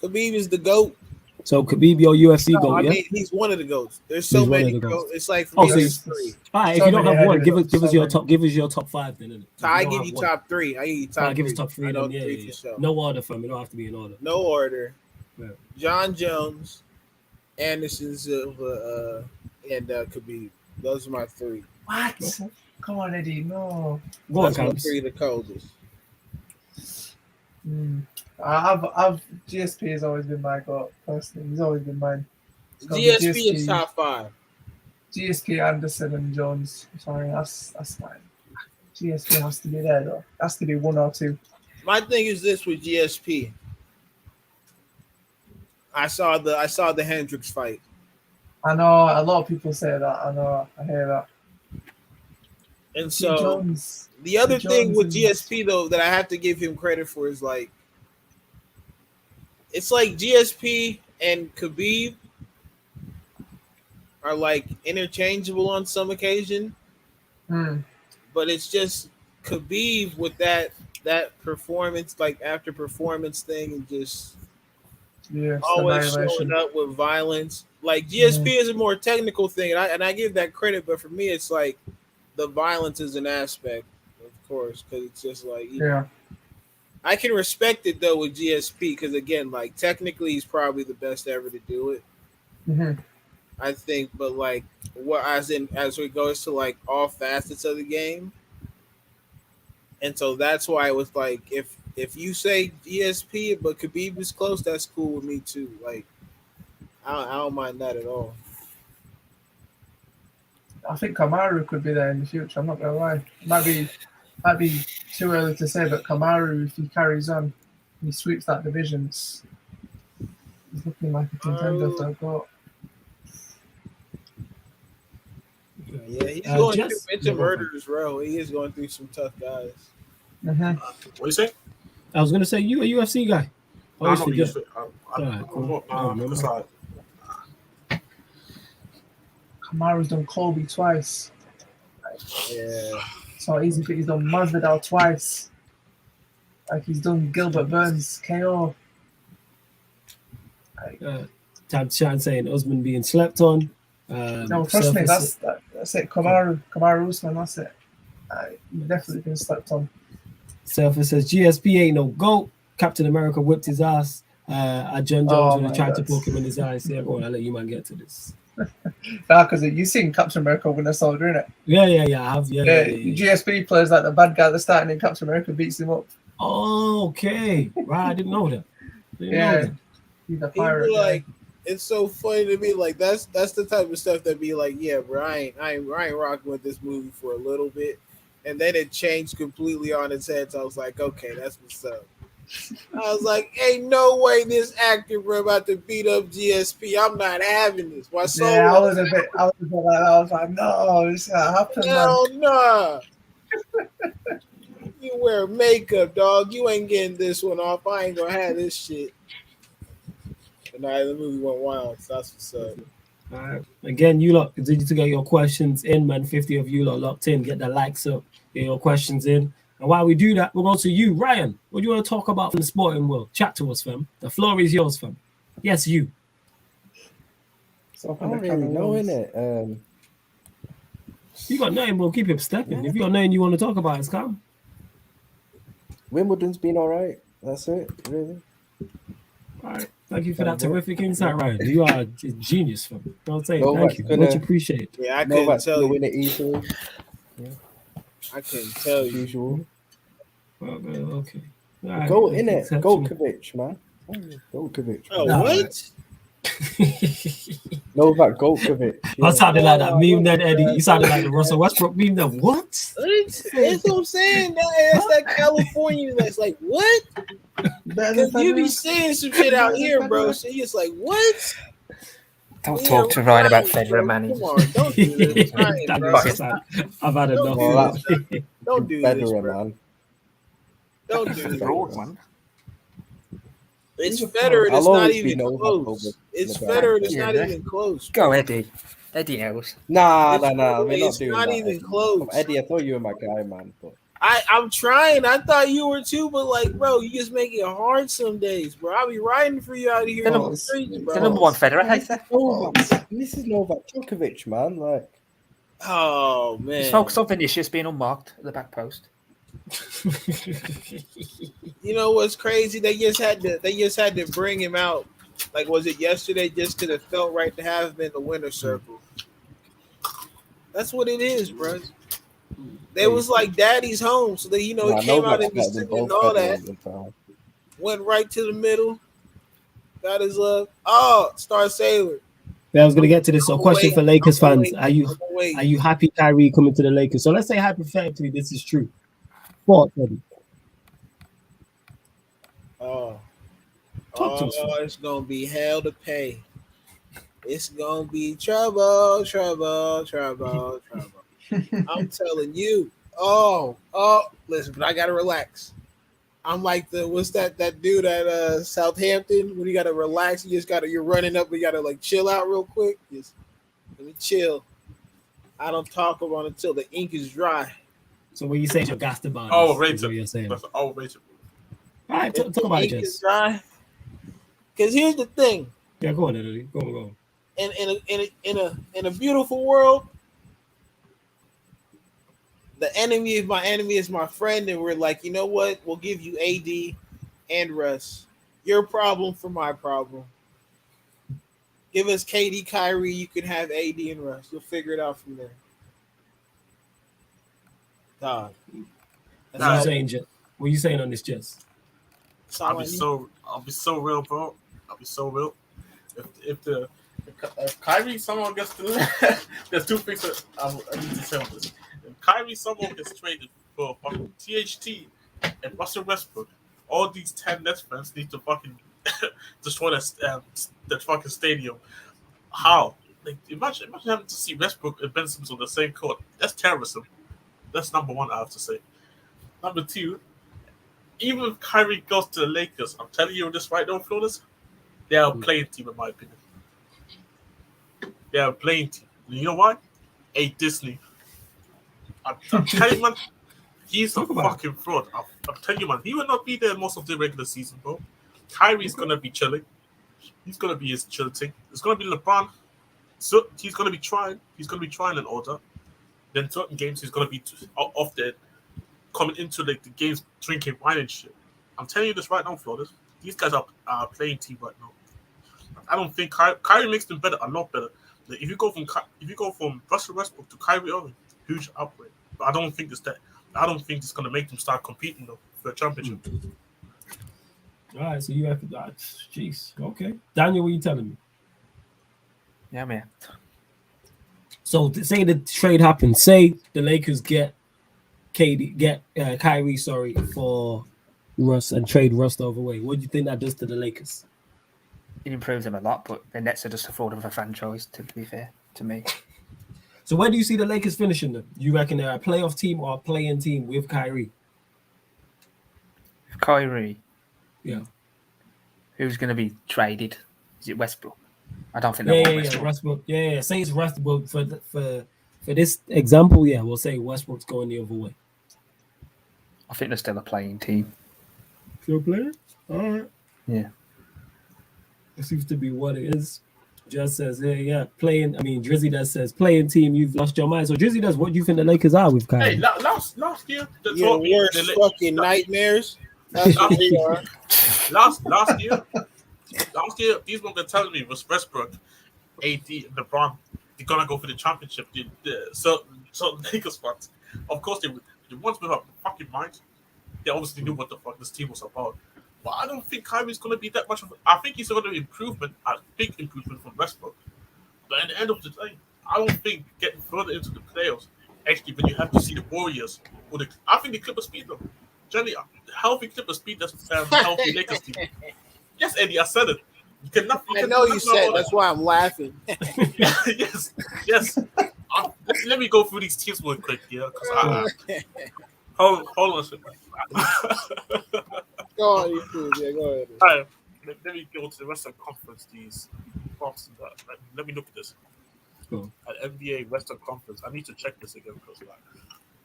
Khabib is the GOAT. So Khabib, your UFC No, goal, I yeah? mean, he's one of the GOATs. There's so He's one of many the GOATs. GOATs. It's like for Oh, me, so there's 3. All right, if So you don't many have one, ahead give of us so your many. top. Give us your top 5 then. Innit? If I you don't give have you one. top 3. I give you top 3. Give us top 3 I know then. 3 for sure. No order, fam. It don't have to be in order. No order. Yeah. John Jones, Anderson Silva, and Khabib. Those are my 3. What? Come on, Eddie. No. Go on, That's my Camps. 3 the coldest. I've GSP has always been my goal. Personally, he's always been mine. It's gotta be GSP is top 5. GSP, Anderson, and Jones. Sorry, that's fine. GSP has to be there though. Has to be 1 or 2. My thing is this with GSP. I saw the Hendricks fight. I know a lot of people say that. I hear that. And so Jones, the other thing with Jones GSP though that I have to give him credit for is like it's like GSP and Khabib are like interchangeable on some occasion, but it's just Khabib with that performance, like after performance thing, and just always showing up with violence. Like GSP is a more technical thing, and I give that credit, but for me, it's like the violence is an aspect, of course, because it's just like I can respect it though with GSP because again, like technically, he's probably the best ever to do it. I think, but like what as it goes to like all facets of the game, and so that's why it was like if you say GSP but Khabib is close, that's cool with me too. Like I don't mind that at all. I think Kamaru could be there in the future. I'm not gonna lie. Might be Might be too early to say, but Kamaru, if he carries on, he sweeps that division. He's looking like a contender for a goal. Yeah, he's going through Jess? mental murderers, bro. He is going through some tough guys. Mm-hmm. What do you say? I was gonna say you a UFC guy. No, Always I'm not forget. used to it. Alright, cool. That's all right. Kamaru's done Kobe twice. Yeah. It's not easy, but he's done Masvidal twice. Like he's done Gilbert Burns KO. Tad Chan saying Usman being slept on. No, trust me, that's it. Kamaru Usman, that's it. He's definitely been slept on. Surface says GSP ain't no GOAT. Captain America whipped his ass. John Jones would have tried to poke him in his eyes. Yeah, go on, I'll let you man get to this. Nah, because you seen Captain America win a soldier, innit? Yeah, I have. Yeah. GSP plays like the bad guy at the start, and then Captain America beats him up. Oh, okay. Right, I didn't know that. He's a pirate. Like, it's so funny to me. Like that's the type of stuff that be like, yeah, bro, I ain't rocking with this movie for a little bit, and then it changed completely on its head. So I was like, okay, that's what's up. I was like, ain't no way this actor, bro, about to beat up GSP. I'm not having this. I was a bit like that. I was like, no, this can't happen. Hell no. You wear makeup, dog. You ain't getting this one off. I ain't gonna have this shit. But nah, the movie went wild. So that's what's up. All right. Again, you lot continue to get your questions in, man. 50 of you lot locked in. Get the likes up. Get your questions in. And while we do that, we'll go to you, Ryan. What do you want to talk about from the sporting world? Chat to us, fam. The floor is yours, fam. Yes, you. I don't really know, innit? You got nothing, we'll keep it stepping. If you got nothing you want to talk about, it's calm. Wimbledon's been all right. That's it, really. All right. Thank you for that terrific insight, Ryan. You are a genius, fam. I'll say Novak's thank you. Much appreciated. Yeah, I couldn't tell you. Win it easily. Yeah. I couldn't tell you. Usual. Okay. Right. Go in it. Golkovic, man. Golkovic. Oh, what? Novak Golkovic. I sounded like that meme then, Eddie. You sounded like the Russell Westbrook meme then. What? That's what I'm saying. That's that California that's like, what? Because you be seeing some shit out here, bro. So you're just like, what? Don't talk to Ryan about Federer, man. Come on, don't do this. I've had enough. Don't do this, bro. Man. Don't do this. Broad, man. It's Federer that's not even close. It's Federer that's not even close. Go, Eddie. Eddie knows. Nah. We're not doing it's not that, even Eddie. close. Eddie, I thought you were my guy, man. But I'm trying. I thought you were too, but like, bro, you just make it hard some days, bro. I'll be riding for you out here on the streets, bro. The number one Federer hater. This is Novak Djokovic, man. Like, oh man, He's focused on Vinicius being unmarked at the back post. You know what's crazy? They just had to bring him out. Like, was it yesterday? Just because it felt right to have him in the winner's circle. That's what it is, bro. They was like daddy's home, so that he came out in the city and all that. Went right to the middle. Got his love. Oh, Star Sailor. I was gonna get to this. So, question for Lakers fans: Are you happy Kyrie coming to the Lakers? So let's say hypothetically this is true. What, Eddie? It's gonna be hell to pay. It's gonna be trouble. I'm telling you. Listen, but I gotta relax. I'm like what's that dude at Southampton when you gotta relax, you're running up, but you gotta like chill out real quick. Just let me chill. I don't talk about it until the ink is dry. So when you say you're gassed about Oh, it, Rachel. you're saying. That's all Rachel. All right, talk about it, Jess. Because here's the thing. Yeah, go on, Eddie. Go on. In a beautiful world, the enemy of my enemy is my friend, and we're like, you know what? We'll give you AD and Russ. Your problem for my problem. Give us KD, Kyrie. You can have AD and Russ. You'll figure it out from there. Dog. What are you saying, Jess? What are you saying on this, Jess? I'll be so real, bro. I'll be so real. If Kyrie someone gets to there's two things that I need to tell this. If Kyrie someone gets traded for fucking THT and Russell Westbrook. All these 10 Nets fans need to fucking destroy that fucking stadium. How? Like, imagine having to see Westbrook and Ben Simmons on the same court. That's terrorism. That's number one, I have to say. Number two, even if Kyrie goes to the Lakers, I'm telling you this right now, Flawless, they are a playing team, in my opinion. They are a playing team. You know why? A Disney. I'm telling you, man, he's a fucking fraud. I'm telling you, man, he will not be there most of the regular season, bro. Kyrie's going to be chilling. He's going to be his chill thing. It's going to be LeBron. So he's going to be trying. He's going to be trying in order. Then certain games he's going to be off there, coming into like the games, drinking wine and shit. I'm telling you this right now, Flawless. These guys are a playing team right now. I don't think Kyrie makes them better, a lot better. Like, if you go from Russell Westbrook to Kyrie Irving, huge upgrade. But I don't think it's going to make them start competing though for a championship. All right, so you have to. Jeez, okay. Daniel, what are you telling me? Yeah, man. So say the trade happens. Say the Lakers get Kyrie, for Russ and trade Russ the other way. What do you think that does to the Lakers? It improves them a lot, but the Nets are just a fraud of a franchise, to be fair to me. So where do you see the Lakers finishing them? You reckon they're a playoff team or a play-in team with Kyrie? Kyrie. Yeah. Who's going to be traded? Is it Westbrook? I don't think they'll Westbrook. Westbrook. Yeah. Say it's Westbrook for this example. Yeah, we'll say Westbrook's going the other way. I think they're still a playing team. Still playing? All right. Yeah. It seems to be what it is. Just says, yeah, playing. I mean, Drizzy does says playing team. You've lost your mind. So Drizzy does. What do you think the Lakers are with Kyrie? Hey, last year, Your worst fucking nightmares. That's what we are. Last year, these ones were telling me was Westbrook, AD, and LeBron. They're gonna go for the championship. So Lakers fans, of course, they once with a fucking mind. They obviously knew what the fuck this team was about. But I don't think Kyrie's gonna be that much of. I think he's gonna be a big improvement from Westbrook. But at the end of the day, I don't think getting further into the playoffs. Actually, when you have to see the Warriors, I think the Clippers beat them. Generally, healthy Clippers beat that healthy Lakers team. Yes, Eddie, I said it. I know you said. That's why I'm laughing. yes. Let me go through these teams real quick, yeah. Hold on a second. Go on, you too. Yeah, go ahead. All right, let me go to the Western Conference. These boxes. Let me look at this. Cool. At NBA Western Conference, I need to check this again because,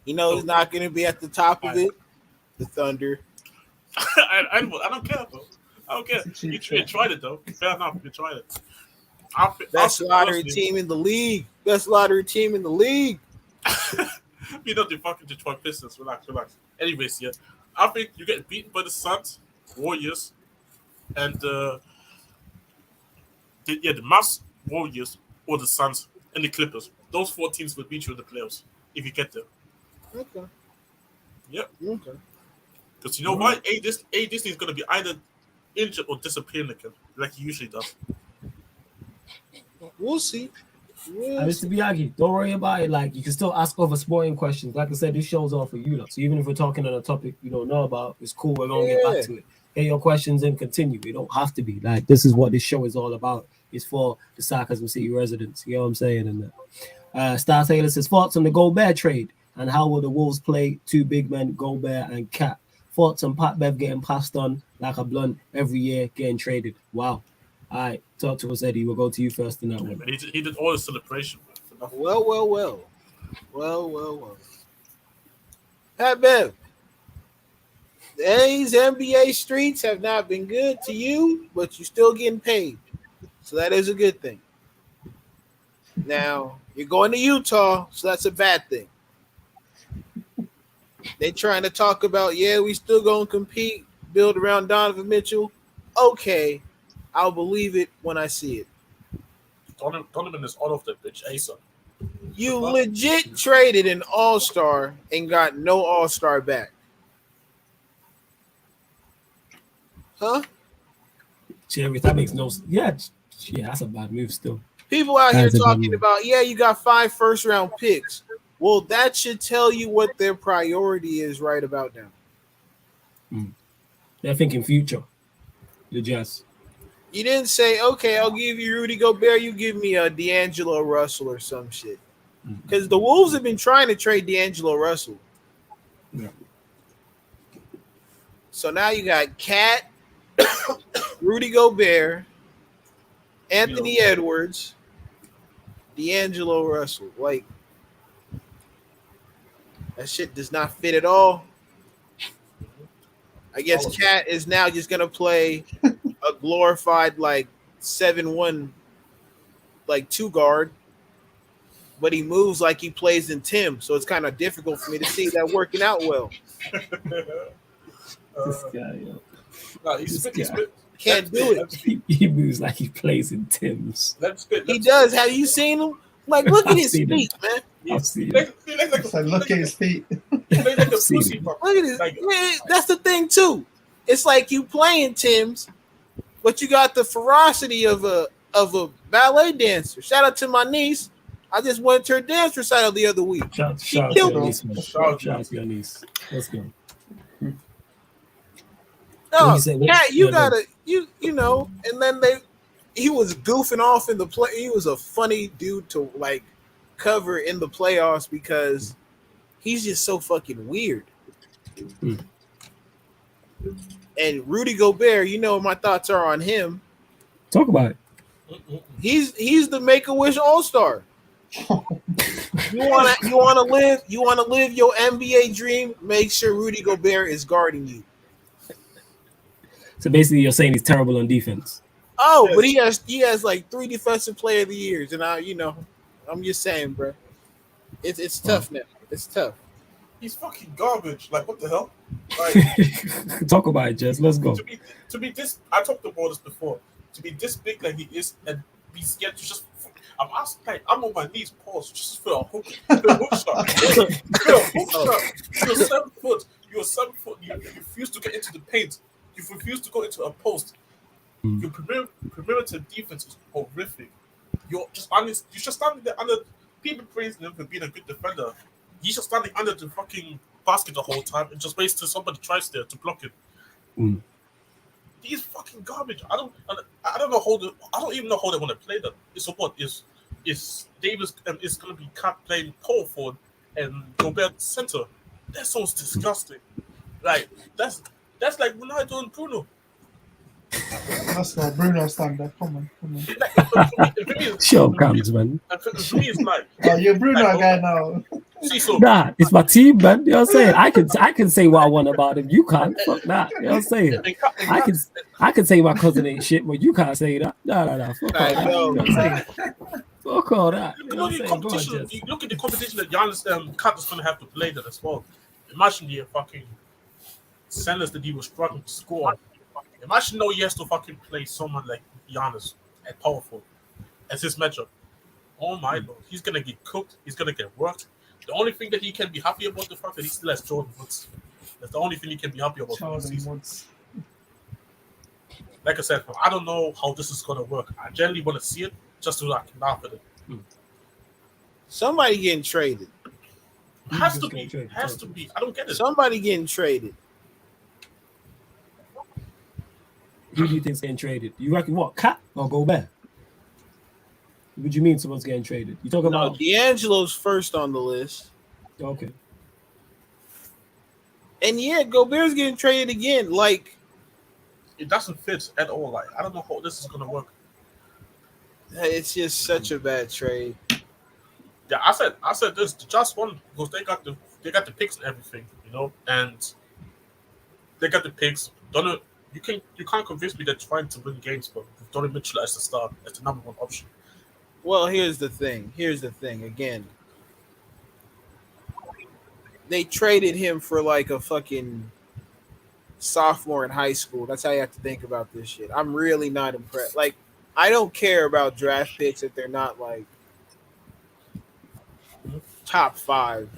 who's not going to be at the top of it? The Thunder. I don't care, though. I don't care. You tried it, though. Fair enough. You tried it. Best lottery team in the league. Best lottery team in the league. You know the fucking Detroit Pistons. Relax. Anyways, yeah. I think you get beaten by the Suns, Warriors, and the Mavs, Warriors, or the Suns and the Clippers. Those 4 teams will beat you in the playoffs if you get there. Okay. Yep. Okay. Because you know why? A Disney is going to be either injured or disappearing again, like he usually does. We'll see. And Mr. Miyagi, don't worry about it. Like, you can still ask other sporting questions. Like I said, this show's all for you. So even if we're talking on a topic you don't know about, it's cool. We're going to get back to it. Get your questions and continue. You don't have to be. Like, this is what this show is all about. It's for the Sarcasm City residents. You know what I'm saying? And Star Taylor says, thoughts on the Gobert trade and how will the Wolves play 2 big men, Gobert and Cat? Thoughts on Pat Bev getting passed on like a blunt every year, getting traded. Wow. All right, talk to us, Eddie. We'll go to you first in that one. He did all the celebration. Well. Pat Bev, these NBA streets have not been good to you, but you're still getting paid. So that is a good thing. Now, you're going to Utah, so that's a bad thing. They trying to talk about, we still going to compete, build around Donovan Mitchell. Okay, I'll believe it when I see it. Donovan is all of that bitch, Asa. You legit traded an all-star and got no all-star back. Huh? Jerry, that makes no sense. Yeah, that's a bad move still. People out here talking about, you got 5 first-round picks. Well, that should tell you what their priority is right about now. They're thinking future. The Jazz. You didn't say, okay, I'll give you Rudy Gobert, you give me a D'Angelo Russell or some shit. Because the Wolves have been trying to trade D'Angelo Russell. Yeah. So now you got Cat, Rudy Gobert, Anthony Edwards, D'Angelo Russell. Like, that shit does not fit at all. I guess Cat is now just going to play a glorified, like, 7-1, like, 2 guard. But he moves like he plays in Tim. So it's kind of difficult for me to see that working out well. This guy, yo. Nah, he's spit. Can't do it. He moves like he plays in Tim's. He does. Have you seen him? Like, look at his feet, man. I've seen him. Look at his feet. Look at his. Look at his. That's the thing too. It's like you playing Tim's, but you got the ferocity of a ballet dancer. Shout out to my niece. I just went to her dance recital the other week. Shout out to your niece, man. Shout out to your niece. Let's go. No, Cat, you gotta, you know, and then he was goofing off in the play. He was a funny dude to like cover in the playoffs because he's just so fucking weird. And Rudy Gobert, you know what my thoughts are on him. Talk about it. He's the Make-A-Wish All-Star. You wanna live your NBA dream, make sure Rudy Gobert is guarding you. So basically you're saying he's terrible on defense. Oh, but he has like 3 defensive player of the years, and I'm just saying, bro. It's tough now. It's tough. He's fucking garbage. Like, what the hell? Like, talk about it, Jess. Let's go. To be this, I talked about this before. To be this big like he is, and be scared to just. I'm asking, like, I'm on my knees, pause, just for a hook shot. You're 7 foot. You're 7 foot. You refuse to get into the paint. You refuse to go into a post. Your perimeter defense is horrific. You're just standing there under. People praising him for being a good defender. He's just standing under the fucking basket the whole time and just waits till somebody tries there to block him. He's fucking garbage. I don't even know how they want to play them. It's what is Davis is going to be playing power forward and Gobert center. That sounds disgusting. Like that's like Ronaldo and Bruno. That's not Bruno standard. Come on. Sure comes, man. For me, it's like, oh, you're Bruno guy now. Nah, it's my team, man. You know what I'm saying? I can say what I want about him. You can't. Fuck that. You know what I'm saying? I can say my cousin ain't shit, but you can't say that. No. Fuck all that. You know what I'm saying? Fuck all that. You know what I'm saying? You look at the competition that Giannis Cat is going to have to play that as well. Imagine the fucking centers that he was struggling to score. Imagine he has to fucking play someone like Giannis at power forward as his matchup. Oh my lord, he's gonna get cooked. He's gonna get worked. The only thing that he can be happy about the fact that he still has Jordan Woods. That's the only thing he can be happy about this season. Like I said, I don't know how this is gonna work. I generally want to see it just to like laugh at it. Somebody getting traded. Has to be. I don't get it. Somebody getting traded. Who do you think's getting traded? You reckon what? Cat or Gobert? What do you mean someone's getting traded? You talking about D'Angelo's first on the list. Okay. And yeah, Gobert's getting traded again. Like, it doesn't fit at all. Like, I don't know how this is gonna work. It's just such a bad trade. Yeah, I said this just one because they got the picks and everything, and they got the picks. You can't convince me they're trying to win games, but with Donovan Mitchell as the star, as the number one option. Well, here's the thing. Again, they traded him for like a fucking sophomore in high school. That's how you have to think about this shit. I'm really not impressed. Like, I don't care about draft picks if they're not like top 5.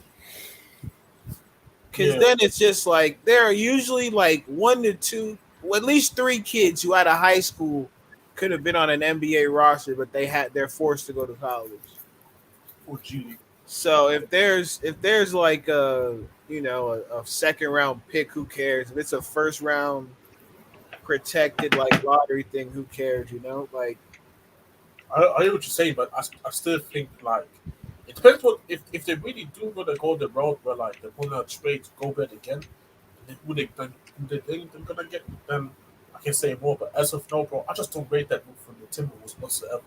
Because then it's just like there are usually like 1 to 2, at least 3 kids who out of high school could have been on an NBA roster, but they're forced to go to college. Or G League. So if there's like a second round pick, who cares? If it's a first round protected like lottery thing, who cares? Like I hear what you're saying, but I still think like it depends what if they really do gonna go the road where like they're gonna trade Gobert again, then who they think they're gonna get, then I can say more. But as of now, bro, I just don't rate that move from the Timberwolves whatsoever.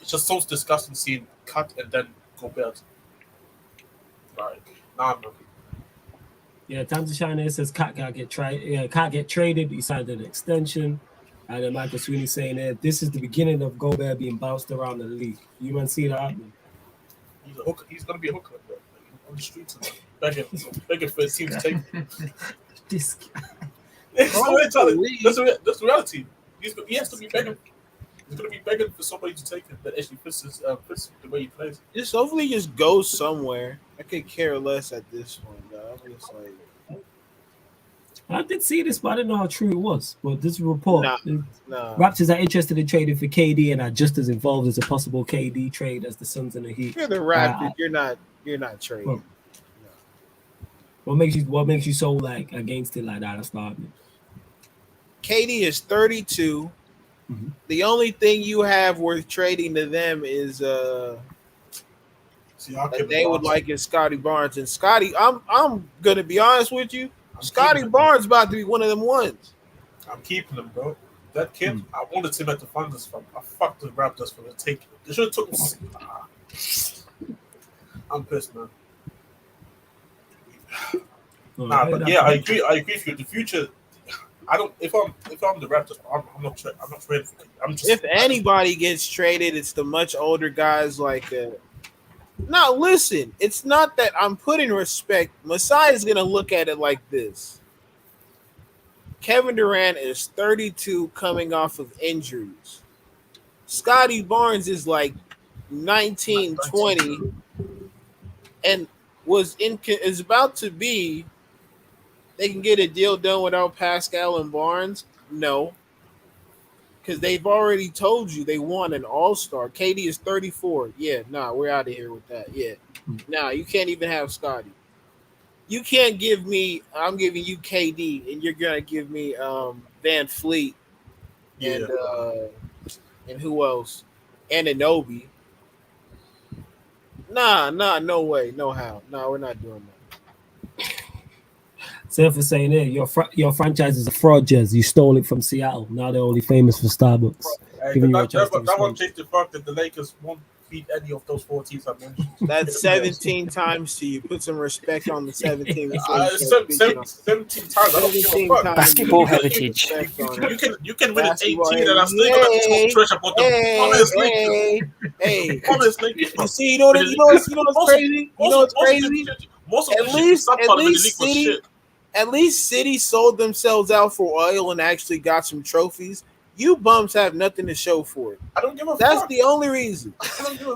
It's just so disgusting seeing Cut and then Gobert. Like, nah, man. Yeah, time to shine. It says Cat can't get traded. He signed an extension. And then Michael Sweeney saying that this is the beginning of Gobert being bounced around the league. You man see that happening? He's a hooker. He's gonna be a hooker, bro. On the streets, begging for his team to take him. This guy. That's the reality. He has to be begging. He's gonna be begging for somebody to take him that actually fits the way he plays. Just hopefully just go somewhere. I could care less at this point, though. I'm just like, I did see this, but I didn't know how true it was. But this report, nah. Raptors are interested in trading for KD and are just as involved as a possible KD trade as the Suns and the Heat. You're the Raptors. You're not trading. Well, what makes you so like against it like that? That's not happening. KD is 32. Mm-hmm. The only thing you have worth trading to them is that they would like is Scotty Barnes. And Scotty, I'm gonna be honest with you. Scotty Barnes about to be one of them ones. I'm keeping him, bro. That kid, I wanted him at the Thunders from. I fucked the Raptors for the take. They should have took him. I'm pissed, man. But yeah, I agree with you. The future, I don't. If I'm the Raptors, I'm not trading. If anybody gets traded, it's the much older guys like. Now listen, it's not that I'm putting respect. Masai is gonna look at it like this. Kevin Durant is 32, coming off of injuries. Scotty Barnes is like 19, 20, and is about to be. They can get a deal done without Pascal and Barnes? No. Because they've already told you they want an all-star. KD is 34. Yeah, we're out of here with that. Yeah. You can't even have Scotty. You can't give me – I'm giving you KD, and you're going to give me Van Fleet and who else? Anunoby. No way, no how. We're not doing that. So for saying it, your franchise is a fraud, Jez. You stole it from Seattle. Now they're only famous for Starbucks. That one changed the fact that the Lakers won't beat any of those 4 teams I mentioned. That's 17 times to you. Put some respect on the 17. 17 times. I don't give a fuck. Basketball heritage. You can win an 18 and I'm still going to talk trash about them. Honestly. You see, you know what's crazy? You know what's crazy? At least City sold themselves out for oil and actually got some trophies. You bums have nothing to show for it. I don't give a fuck. That's the only reason.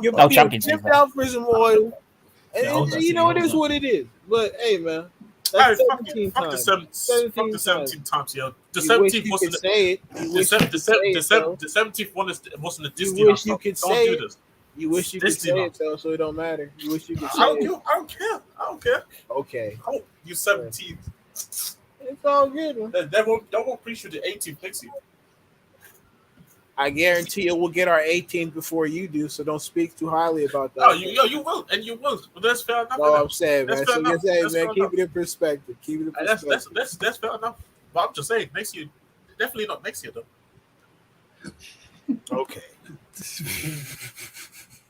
You're tipped out for some oil. And it is what it is. But hey, man. That's 17 times. Fuck the 17 times, yo. The 17th wasn't the 17th one wasn't a Disney. You wish you could say it. You wish you could say it, though, so it don't matter. You wish you could say it. I don't care. Okay. You 17th. It's all good, man. They won't appreciate the 18th Pixie. I guarantee you we'll get our 18th before you do, so don't speak too highly about that. No, you will, and you will. But that's fair enough. No, I'm saying, man. So man, keep it in perspective. That's fair enough. But I'm just saying, next year, definitely not next year, though. Okay.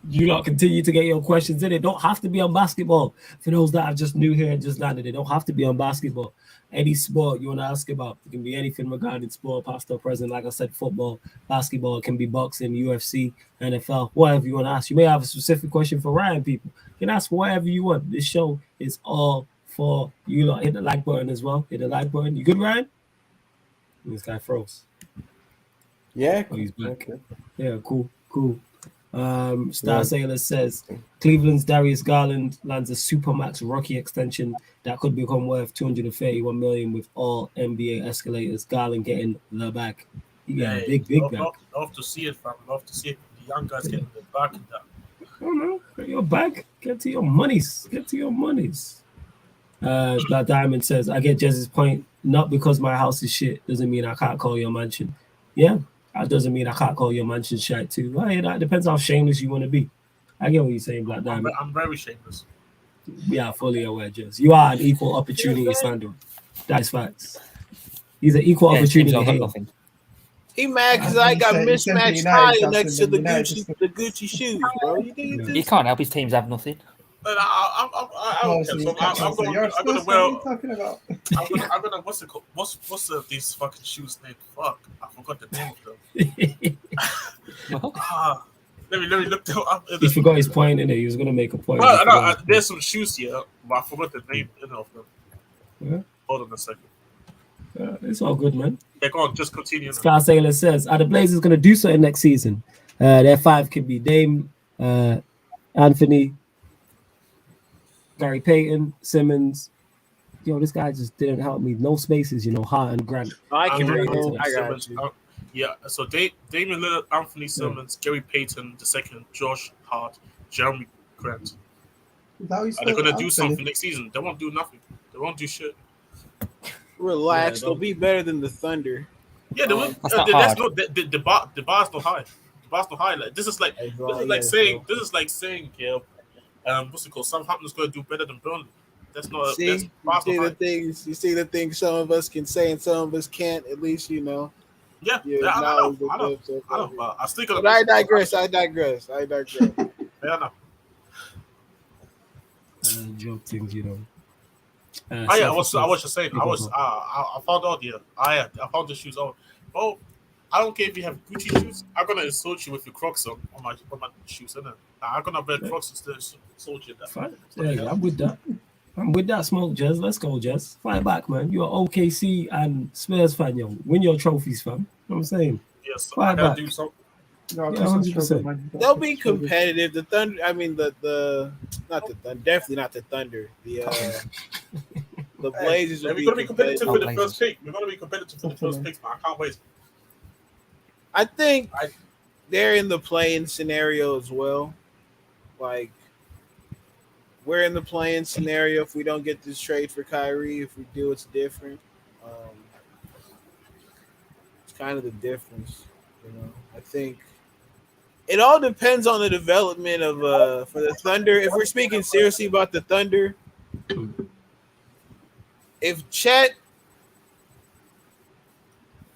You lot continue to get your questions in. It don't have to be on basketball. For those that are just new here and just landed, they don't have to be on basketball. Any sport you want to ask about, it can be anything regarding sport, past or present. Like I said, football, basketball, it can be boxing, UFC, NFL, whatever you want to ask. You may have a specific question for Ryan, people. You can ask whatever you want. This show is all for you lot. Hit the like button as well. Hit the like button. You good, Ryan? This guy froze. Yeah. Oh, he's back. Okay. Yeah, cool. Star Sailor says Cleveland's Darius Garland lands a supermax rookie extension that could become worth $231 million with all NBA escalators. Garland getting the bag. He got a big bag. Love to see it, fam. Love to see it. The young guys getting the back of that. don't know. Get your bag. Get to your monies. Get to your monies. Black Diamond says, I get Jez's point. Not because my house is shit doesn't mean I can't call your mansion. Yeah, that doesn't mean I can't call your mansion shit too. Well, yeah, that depends how shameless you want to be. I get what you're saying, Black Diamond. I'm very shameless. We are fully aware, Jez. You are an equal opportunity slander. That's facts. He's an equal opportunity hater. He mad because I got mismatched tire next to the Gucci shoes, bro. He can't help his teams have nothing. But I'm gonna wear. I'm gonna what's it called? What's these fucking shoes named? Fuck, I forgot the name of them. Let me look them up. He forgot his point in it. He was gonna make a point. No, there's some shoes here, but I forgot the name of them. Yeah. Hold on a second. It's all good, man. Yeah, go on, just continue. Scar Sailor says, are the Blazers gonna do something next season? Their five could be Dame, Anthony, Gary Payton, Simmons. Yo, this guy just didn't help me. No spaces, Hart and Grant. I got you. Yeah, so Damian Lillard, Anthony Simmons, Gary Payton II, Josh Hart, Jeremy Grant. Are they going to do something next season? They won't do nothing. They won't do shit. Relax. They'll be better than the Thunder. Yeah, the bar's not high. The bar's not high. Like, this is like saying, yeah, what's it called? Southampton's going to do better than Burnley. That's not. You see the things some of us can say and some of us can't. At least Yeah, I know. I still got. But I digress. Yeah, I know. Joke things, I was just saying. I found out. Yeah, I found the shoes out. Oh, I don't care if you have Gucci shoes. I'm gonna insult you with your Crocs on my shoes, isn't it? I'm gonna wear Crocs instead of insult you. Fine. Yeah, I'm with that. I'm with that smoke, Jez. Let's go, Jez. Fight back, man. You're an OKC and Spurs fan, yo. Win your trophies, fam. You know what I'm saying? Yes, fight I gotta back. do something. Yeah, 100%. They'll be competitive. The Thunder. I mean, not the Thunder. Definitely not the Thunder. The Blazers. We're gonna be competitive for the first pick. We're gonna be competitive for the first pick, man. I can't wait. I think they're in the play-in scenario as well. Like, we're in the play-in scenario if we don't get this trade for Kyrie. If we do, it's different. It's kind of the difference, I think it all depends on the development of for the Thunder. If we're speaking seriously about the Thunder, if Chet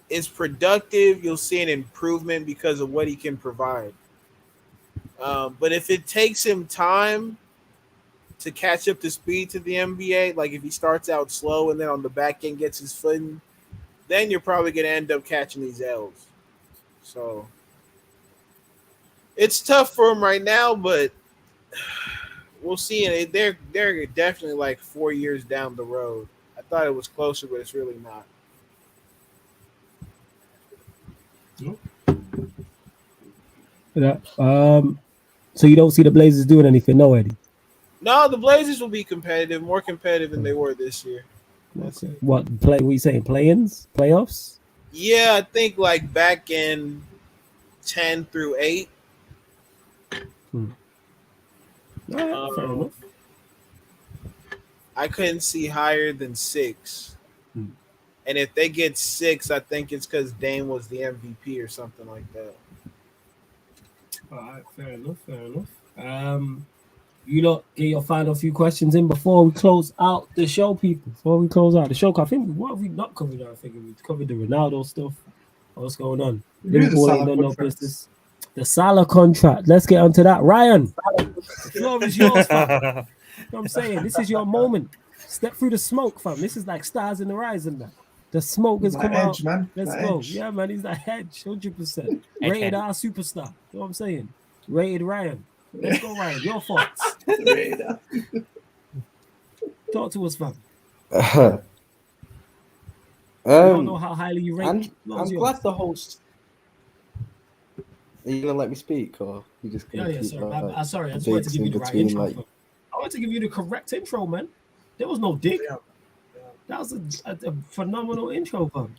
is productive, you'll see an improvement because of what he can provide. But if it takes him time to catch up to speed to the NBA, like if he starts out slow and then on the back end gets his footing, then you're probably going to end up catching these L's. So it's tough for him right now, but we'll see. And they're definitely like 4 years down the road. I thought it was closer, but it's really not. Yeah. So you don't see the Blazers doing anything, no, Eddie? No, the Blazers will be competitive, more competitive than they were this year. Okay. What are you saying? Play-ins, playoffs? Yeah, I think like back in 10 through 8. Fair enough. I couldn't see higher than 6. And if they get 6, I think it's because Dame was the MVP or something like that. All right, fair enough. You lot get your final few questions in before we close out the show, people. Before we close out the show, I think what have we not covered? I think we covered the Ronaldo stuff. What's going on? Liverpool ain't done no business. The Salah contract. Let's get onto that. Ryan, the floor is yours, fam. You know what I'm saying? This is your moment. Step through the smoke, fam. This is like stars in the horizon, man. The smoke has come out. Man. Let's go. Edge. Yeah, man. He's that hedge, 100%. Rated R superstar. You know what I'm saying? Rated Ryan. Let's go, Ryan. Your thoughts. Talk to us, fam. I don't know how highly you rate. I'm glad the host. Are you gonna let me speak, or you just gonna keep sorry. Sorry, I just wanted to give you the right intro. I wanted to give you the correct intro, man. There was no dig. Yeah. That was a phenomenal intro, fam.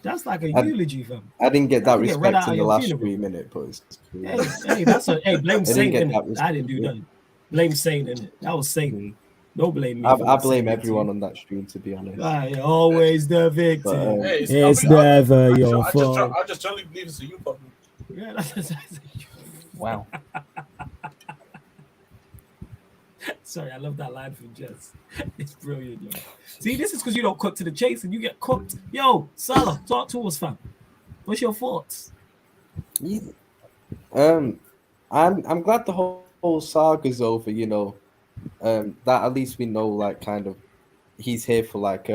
That's like a I- eulogy, fam. I didn't get that Have to get red respect out in of the your last funeral. 3 minutes, but it's cool. Blame I Saint didn't in get it. that I didn't do respect. nothing. Blame Saint in it. That was Saint. Don't blame me. I blame everyone on that stream, to be honest. Right, always the victim. But, Hey, it's never your I fault. just generally believe it's a you problem. Yeah, that's Wow. Sorry, I love that line from Jess. It's brilliant, yo. See, this is because you don't cut to the chase and you get cooked. Yo, Salah, talk to us, fam. What's your thoughts? I'm glad the whole saga's over. You know, that at least we know, like, kind of, he's here for like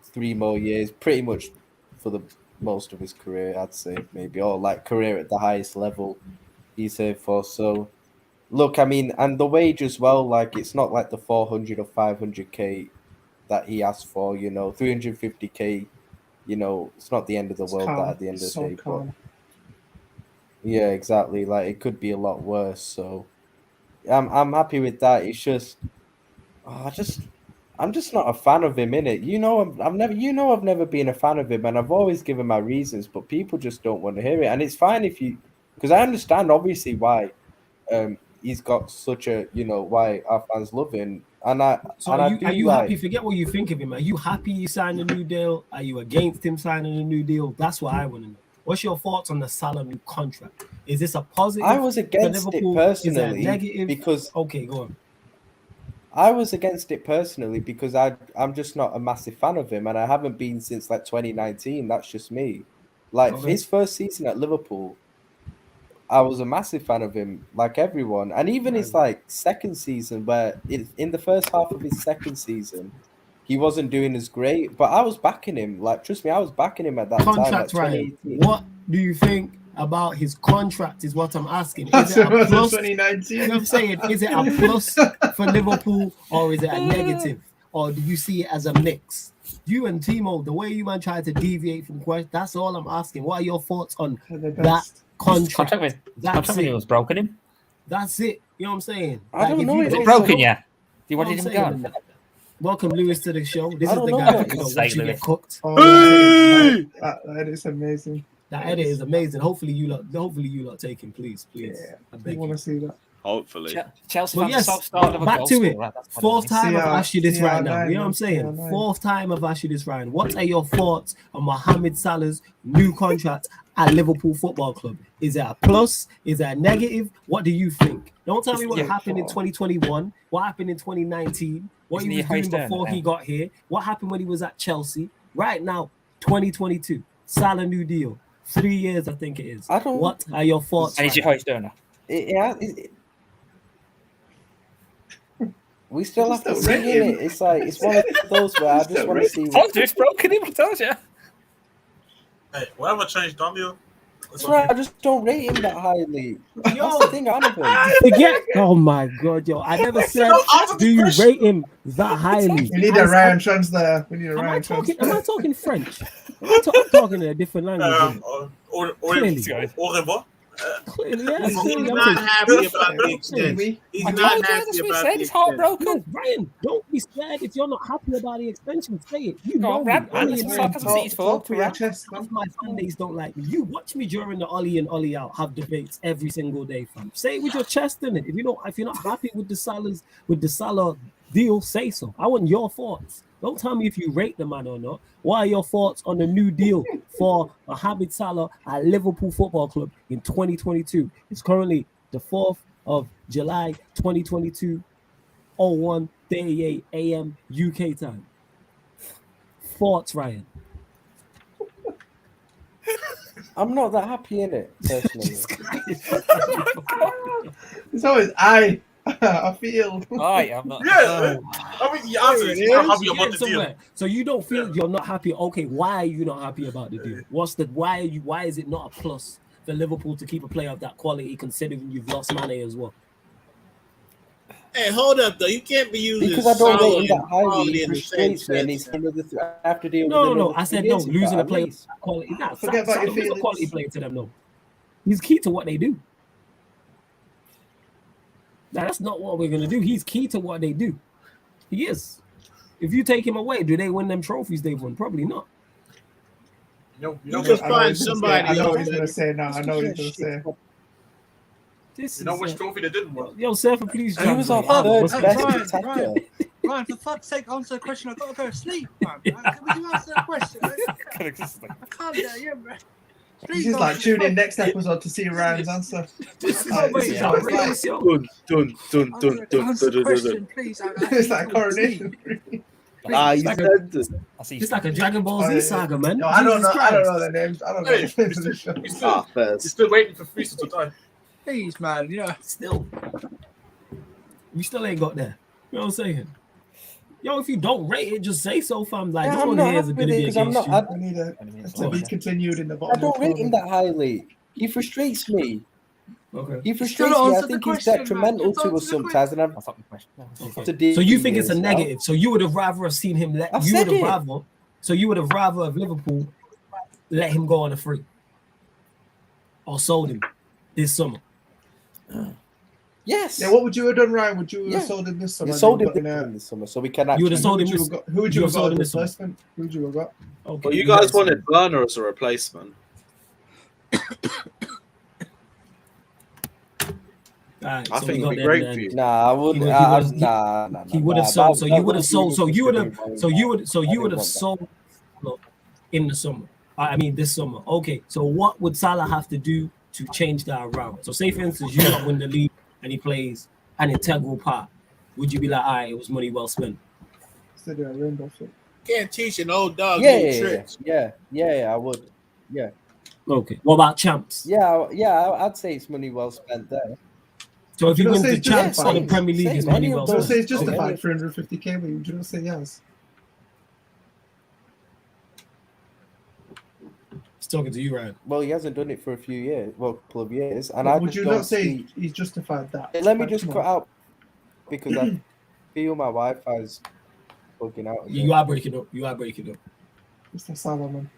3 more years, pretty much for the most of his career, I'd say, maybe, or like career at the highest level he's here for. So, look, I mean, and the wage as well, like, it's not like the 400 or 500k that he asked for. 350k. It's not the end of the world. That at the end of the day, but yeah, exactly. Like, it could be a lot worse. So, I'm happy with that. It's just, I'm just not a fan of him, innit? I've never been a fan of him, and I've always given my reasons, but people just don't want to hear it. And it's fine because I understand obviously why he's got such a, why our fans love him. And are you happy? Forget what you think of him. Are you happy he signed a new deal? Are you against him signing a new deal? That's what I want to know. What's your thoughts on the Salah new contract? Is this a positive? I was against it personally. Is it a negative? Because okay, go on. I was against it personally because I'm just not a massive fan of him, and I haven't been since like 2019. That's just me. Like, his first season at Liverpool, I was a massive fan of him, like everyone, and even his like second season, where in the first half of his second season, he wasn't doing as great, but I was backing him. Like, trust me, I was backing him at that contract, time. Ryan. What do you think about his contract? Is what I'm asking. Is it a plus? 2019. You know what I'm saying? Is it a plus for Liverpool or is it a negative? Or do you see it as a mix? You and Timo, the way you man try to deviate from question, that's all I'm asking. What are your thoughts on that contract? Contract was broken him. That's it. You know what I'm saying? I don't know. Is it broken? Yeah. Do you want him gone? Welcome, Lewis, to the show. This is don't the know guy what that to once you get cooked. That is amazing. That edit is amazing. Hopefully you lot take him, please. Yeah, I beg want to see that. Hopefully. Chelsea But fans yes, of a back goal to it. scorer. Fourth time I've asked you this right now. CR9, You know what I'm saying? CR9. Fourth time I've asked you this, Ryan. What are your thoughts on Mohamed Salah's new contract at Liverpool Football Club? Is it a plus? Is it a negative? What do you think? Don't tell me what happened in 2021. What happened in 2019? What he was doing before he got here? What happened when he was at Chelsea? Right now, 2022. Salah new deal. 3 years, I think it is. What are your thoughts? And he's your host earner. We still have to see it. It's like, it's one of those where I just want to see. It's broken him, I told you. Hey, whatever changed Daniel. That's right. I just don't rate him that highly. That's the thing, I never. Forget. Oh my god, yo! I never said. Do you rate him that highly? We need a Ryan translator. We need a Am Ryan translator. I talking French? Am I talking in a different language? Clearly. Au revoir. Clearly, yeah, He's clearly, not I'm happy about the extension. He's I not told you, happy that's what he about said. the He's extension. heartbroken. No, Ryan, don't be scared if you're not happy about the extension. Say it. You Go know on, me. Rap, man. Ollie That's and what Ryan, Sarcasm is for. Talk to your chest, man. half my fan base don't like me. You watch me during the Ollie and Ollie out have debates every single day, fam. Say it with your chest in it. If you're not happy with the Salah deal, say so. I want your thoughts. Don't tell me if you rate the man or not. What are your thoughts on the new deal for Mohamed Salah at Liverpool Football Club in 2022? It's currently the 4th of July, 2022, 01:38 a.m. UK time. Thoughts, Ryan? I'm not that happy in it, personally. It's always I feel. I'm not. Yeah, I mean, the answer is you're not happy about the deal. So you don't feel you're not happy. Okay, why are you not happy about the deal? Why is it not a plus for Liverpool to keep a player of that quality, considering you've lost Mane as well? Hey, hold up though. You can't be using Because I don't Salah rate him and that highly. quality He in the same frustrates me, and he's sentence. after deal with No. I said no. Losing a player of place. that quality. Nah, Forget about your Salah's a feelings. quality player to them. No, he's key to what they do. Now, that's not what we're gonna do. He's key to what they do. He is. If you take him away, do they win them trophies they've won? Probably not. You You know just which, find somebody I know else what he's that- gonna say now. I know what he's gonna say. This you know is, which trophy they didn't win. yo, Surfer, please. He was our translate. third What's best going on? attacker. Ryan, for fuck's sake, answer the question. I've got to go to sleep, man. Can you answer the question? I can't do it, yeah, bro. Please He's like, answer tune the in next episode to see Ryan's answer. This is, Like, this this is is what it's outrageous, yo. Answer the question, please. It's like Coronation. Ah, you like a- said this. It's like a Dragon Ball Oh, Z yeah. saga, man. No, I don't know. Jesus I don't Christ. know the names. I don't know Hey, the names of the show. You're still, Ah, you're first. still waiting for Frieza to die. Please, man. Yeah. Still, we still ain't got there. You know what I'm saying? Yo, if you don't rate it, just say so, fam. Like, Yeah, no I'm one not here is happy going to with be it 'cause I'm against not- you. We need a to be continued in the I bottom. don't of rate him the that highly. He frustrates me. Okay. He still frustrates me. I answered the think he's question, man. detrimental Just to answer us the sometimes, and I've That's not the question. No, Okay. to deal So you with think it's a this now. negative? So you would have rather have seen him let I've you would said have it. rather. So you would have rather of Liverpool let him go on a free or sold him this summer. Yes. Yeah, what would you have done, Ryan? Would you have Yeah. sold him this summer? You sold him Got in a- this summer, so we can You actually. would have sold him this. Who would you you have got sold him as a this summer. replacement? Who would you have got? Okay. Well, you got guys sold. wanted Werner as a replacement. Alright, I so think we it'd got be there great in the for end. you. Nah, I wouldn't. He I- would've- nah. He would have nah, sold. that- So that you would have was sold. So you would have. ridiculous. So you would. So I you didn't would have want that. sold Salah in the summer. I mean, this summer. Okay. So what would Salah have to do to change that around? So say for instance, you not win the league and he plays an integral part. Would you be like, all right, it was money well spent? Instead of a rainbow shit. Can't teach an old dog Yeah, new yeah, tricks. yeah, I would. Yeah, Okay. What about champs? yeah, I'd say it's money well spent there. So if he You don't wins say the it's champs or the justified. Premier League, Same, it's money any well of Don't those- spent. say it's justified. Okay. 350k, but you don't say yes. He's talking to you, Ryan. Well, he hasn't done it for a few years, well, a couple of years, and But I would just you don't not say see. he's justified that? Let me Like, just come cut on. out because I feel my Wi-Fi's bugging out. Yeah, again. you are breaking up. You are breaking up. Mr. Solomon.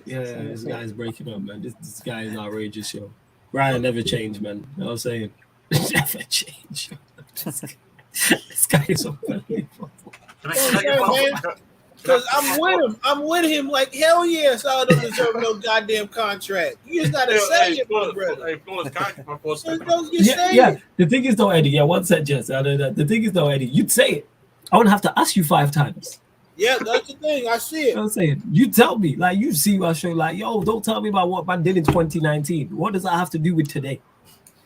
Yeah, this guy is breaking up, man. This guy is outrageous, yo. Ryan never changed, man. You know what I'm saying? Never changed. This guy is unbelievable. Because I'm with him. I'm with him like hell yeah. Salah don't deserve no goddamn contract. You just gotta say it, my brother. You say Yeah. it. The thing is though, Eddie. Yeah, one sec, Jess. I know that. The thing is though, Eddie. You'd say it. I wouldn't have to ask you 5 times. Yeah, that's the thing. I see You it. know what I'm saying? You tell me, like you see my show, like, yo, don't tell me about what man did in 2019. What does that have to do with today?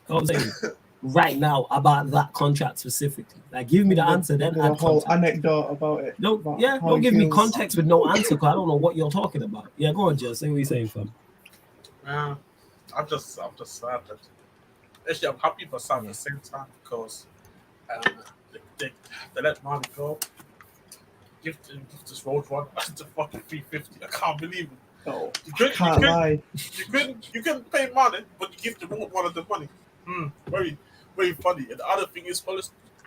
You know what I'm saying? Right now about that contract specifically. Like, give me the answer, then There's a add whole context. anecdote about it. Don't, about yeah, how don't he give me feels. context with no answer because I don't know what you're talking about. Yeah, go on, Jess. Say what you're saying, fam. I'm just sad that actually I'm happy for Sam at the same time because they let Marley go. Give this road one to fucking 350. I can't believe it. No, You I can't lie. You couldn't pay money, but you give the road one of the money. Very, very funny. And the other thing is, well,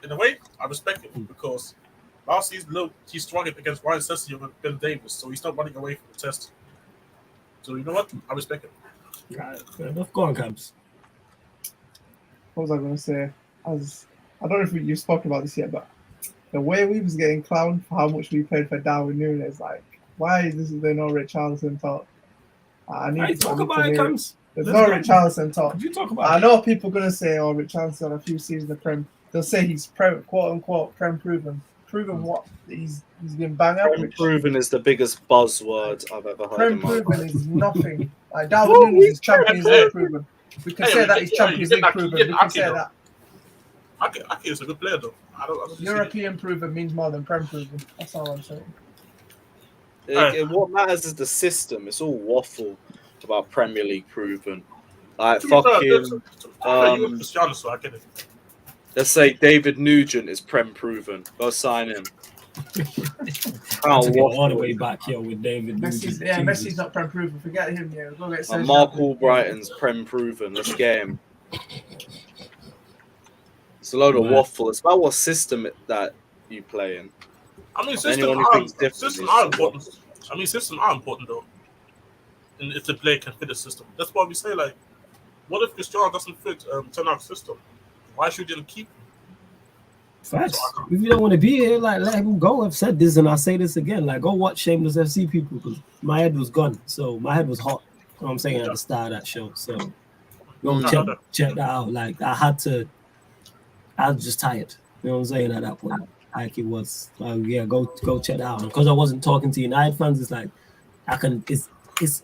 in a way, I respect it because last season, look, he struggled against Ryan Sessegnon and Ben Davis, so he's not running away from the test. So you know what? I respect it. Right, fair enough. Go on, Cabs. What was I going to say? I don't know if you've spoken about this yet, but the way we was getting clowned for how much we paid for Darwin Núñez, like, why is there no Richarlison talk? I need Hey, to talk I need about to it, hear it. Cabs. There's Let's no go. Richarlison talk. Did you talk about I it? know people going to say, oh, Richarlison on a few seasons in the Prem. They'll say he's quote unquote Prem proven. Proven what? He's been bang average. Proven is the biggest buzzword I've ever heard Prem in my life. proven is nothing. Like Darwin Núñez is Champions League proven. We can Hey, say we that get- he's hey, Champions you League get proven. Aki, We can say though. that. Aki is a good player though. I don't see it. European proven means more than Prem proven. That's all I'm saying. What matters is the system. It's all waffle about Premier League proven. Like To be fair, fucking, you were Cristiano, so I get it. let's say David Nugent is Prem proven. Go sign him. I Can't took it all the waffle. way back here with David. Messi's, Luiz. yeah, Jesus. Messi's not Prem proven. Forget him. Yeah, go get And Sergio Mark Aguero. Albrighton's Prem proven. Let's get him. It's a load of Man. waffle. It's about what system that you play in. I mean, Anyone who thinks differently systems is are just important. I mean, systems are important though. And if the player can fit the system, that's why we say like, what if Cristiano doesn't fit Ten Hag's system? Why should you keep him? Facts. If you don't want to be here, like let him go. I've said this and I'll say this again. Like go watch Shameless FC people because my head was gone. So my head was hot. You know what I'm saying at the start of that show. So go check that out. Like I was just tired. You know what I'm saying at that point. Like it was. Yeah, go check that out. Because I wasn't talking to United fans, it's like it's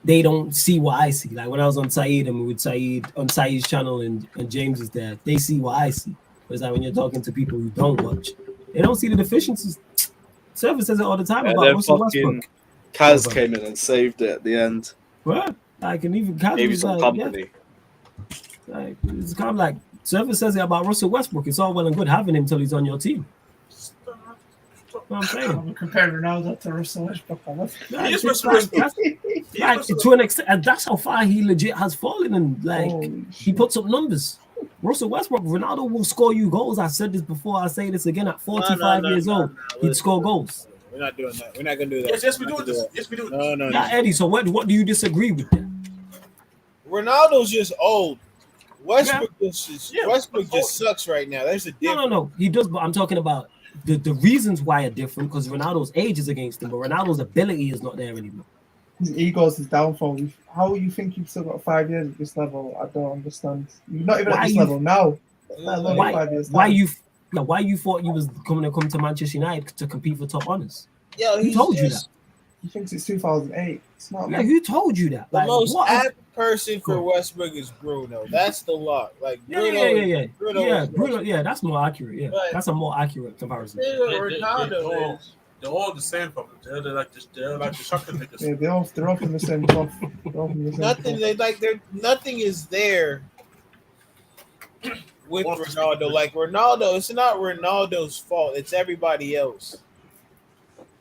they don't see what I see. Like when I was on Saeed and with Saeed on Saeed's channel and James is there, they see what I see. It's like when you're talking to people who don't watch, they don't see the deficiencies. Service says it all the time about Russell Westbrook. Kaz came in and saved it at the end. Right? Like and even Kaz Maybe was some like, company. yeah. Like it's kind of like Service says it about Russell Westbrook. It's all well and good having him till he's on your team. You know what I'm saying? I'm comparing Ronaldo to Russell Westbrook. Like, to an extent, and that's how far he legit has fallen. And like he puts up numbers. Russell Westbrook, Ronaldo will score you goals. I said this before. I say this again. At 45 years old, he'd score goals. We're not doing that. We're not gonna do that. Yes, we do it. Yes, we do it. No. Yeah, Eddie. So what do you disagree with? Ronaldo's just old. Westbrook just sucks right now. There's a difference. No. He does, but I'm talking about the reasons why are different because Ronaldo's age is against him, but Ronaldo's ability is not there anymore. His ego's his downfall. How you think you've still got 5 years at this level? I don't understand. You're not even at this level now. Why you thought you was going to come to Manchester United to compete for top honors? Yo, who told you that? He thinks it's 2008. It's not. Like, who told you that? The most apt person for Westbrook is Bruno. That's the lot. Like Bruno. Yeah, that's more accurate. Yeah, that's a more accurate comparison. Ronaldo is. They're all the same from they're like the shotgun niggas. Yeah, they're all from the same cloth. Nothing is there with Ronaldo. Like Ronaldo, it's not Ronaldo's fault. It's everybody else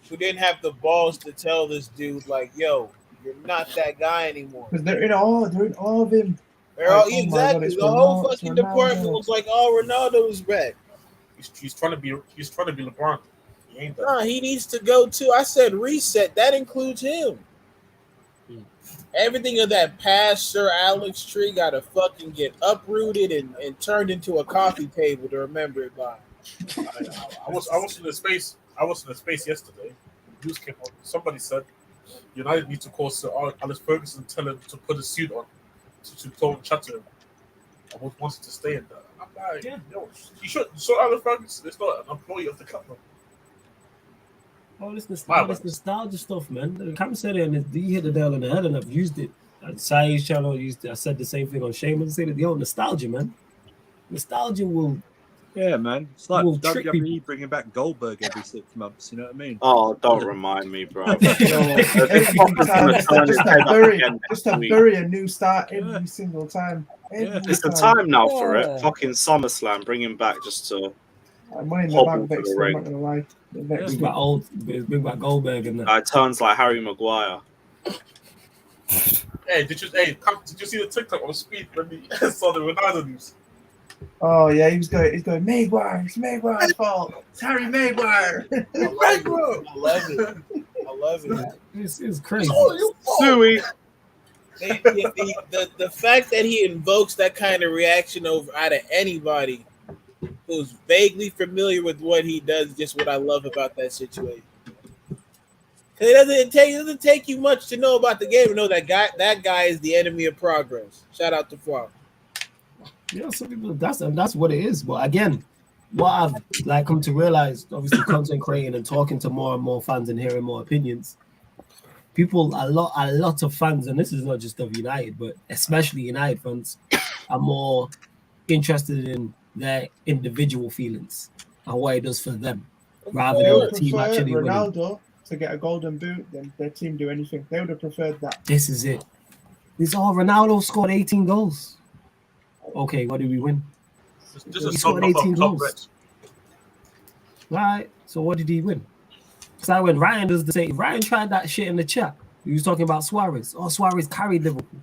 who didn't have the balls to tell this dude, like, "Yo, you're not that guy anymore." Because they're in all of him. They're all exactly. The whole fucking department was like, "Oh, Ronaldo is bad." He's trying to be LeBron. He needs to go too. I said reset. That includes him. Everything of that past Sir Alex tree got to fucking get uprooted and turned into a coffee table to remember it by. I was in the space. I was in the space yesterday. News came on. Somebody said United need to call Sir Alex Ferguson and tell him to put a suit on to go and chat to him. I wanted to stay in that. I'm like, yo, he should. Sir Alex Ferguson is not an employee of the club. Oh, this nostalgia stuff, man. Cam said it, and he hit the nail on the head, and I've used it. Saeed's channel used it. I said the same thing on Shameless. I said, yo, nostalgia, man. Nostalgia will. Yeah, man. It's like WWE bringing back Goldberg every 6 months. You know what I mean? Oh, don't remind me, bro. Just bury a new start every single time. It's the time now for it. Fucking SummerSlam, bring him back just to. Money in the bank, Vex, I'm not gonna lie. Bring back Goldberg and that. Turns like Harry Maguire. Hey, did you see the TikTok on speed when he saw the Ronaldo news? Oh yeah, he's going Maguire. It's Maguire's fault. It's Harry Maguire. I love it. It's crazy. Suey. The fact that he invokes that kind of reaction out of anybody who's vaguely familiar with what he does, just what I love about that situation. It doesn't take you much to know about the game to know that guy is the enemy of progress. Shout out to Far. Yeah, some people that's what it is. But again, what I've come to realize, obviously content creating and talking to more and more fans and hearing more opinions, people a lot of fans, and this is not just of United, but especially United fans, are more interested in their individual feelings and what it does for them, rather than the team actually Ronaldo winning. To get a golden boot, then their team do anything. They would have preferred that. This is it. Ronaldo scored 18 goals. Okay, what did we win? He scored 18 goals. Right. So what did he win? So when Ryan does the same, Ryan tried that shit in the chat. He was talking about Suarez. Oh, Suarez carried Liverpool.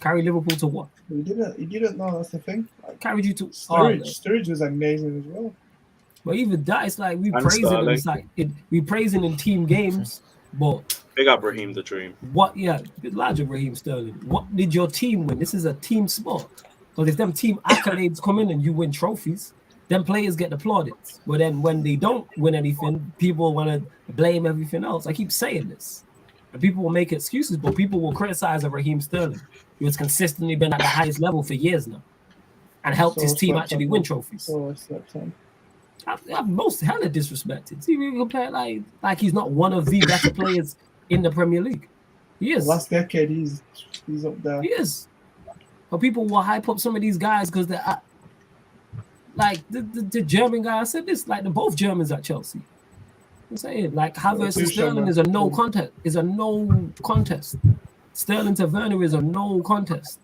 Carried Liverpool to what? He didn't know that's the thing. Carried you to Sturridge was amazing as well. But even that, it's like we praising him. It's like we praising in team games, but big up Raheem the Dream. What? Yeah, larger Raheem Sterling. What did your team win? This is a team sport. Because if them team accolades come in and you win trophies, then players get the plaudits. But then when they don't win anything, people want to blame everything else. I keep saying this. And people will make excuses, but people will criticize Raheem Sterling, who has consistently been at the highest level for years now and helped his team actually win trophies. I've most hella disrespected. See, we compare like he's not one of the better players in the Premier League. He is. Last decade, he's up there. He is. But people will hype up some of these guys because they're like the German guy. I said this, like they're both Germans at Chelsea. I'm saying like Havertz and Sterling is a no contest. Is a no contest. Sterling to Werner is a no contest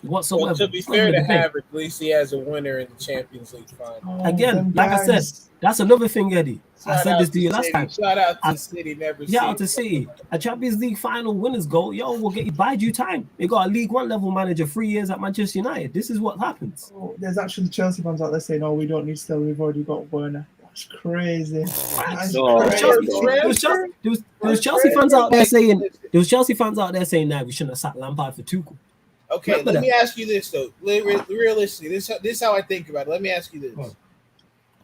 whatsoever. Well, to be fair to Havertz, at least he has a winner in the Champions League final. Again, like I said, that's another thing, Eddie. I said this to you last time. Shout out to City, never. Shout out to City. A Champions League final winners goal, we'll bide you time. They got a League One level manager 3 years at Manchester United. This is what happens. Oh, there's actually Chelsea fans out there saying, "No, we don't need Sterling. We've already got Werner." That's crazy. There was Chelsea fans out there saying, "Nah, we shouldn't have sat Lampard for Tuchel." Okay, let me ask you this though. Realistically, this is how I think about it. Let me ask you this: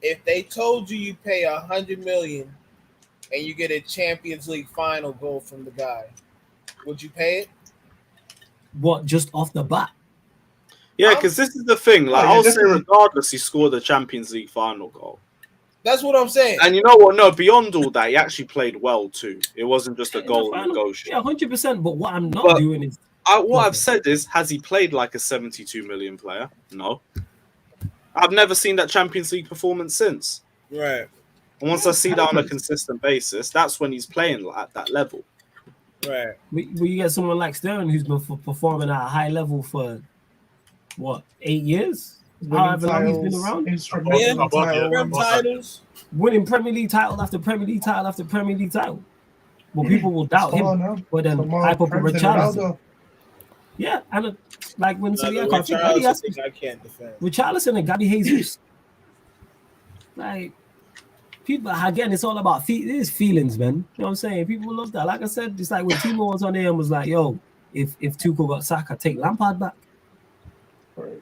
if they told you pay $100 million and you get a Champions League final goal from the guy, would you pay it? What, just off the bat? Yeah, because this is the thing. Like, I'll say regardless, he scored the Champions League final goal. That's what I'm saying. And you know what? No, beyond all that, he actually played well too. It wasn't just a goal negotiation. Yeah, 100%. But what I'm not doing is... what I've said is, has he played like a 72 million player? No. I've never seen that Champions League performance since. Right. And once I see that on a consistent basis, that's when he's playing at that level. Right. When you get someone like Sterling who's been performing at a high level for, what, 8 years? However long he's been around. Titles. Winning Premier League title after Premier League title after Premier League title. Well, people will doubt him. But then hype up with Richarlison. Yeah, and like when Richarlison and Gabby Jesus. Like, people, again, it's all about feelings, man. You know what I'm saying? People love that. Like I said, it's like when Timo was on there and was like, yo, if Tuchel got Saka, take Lampard back. You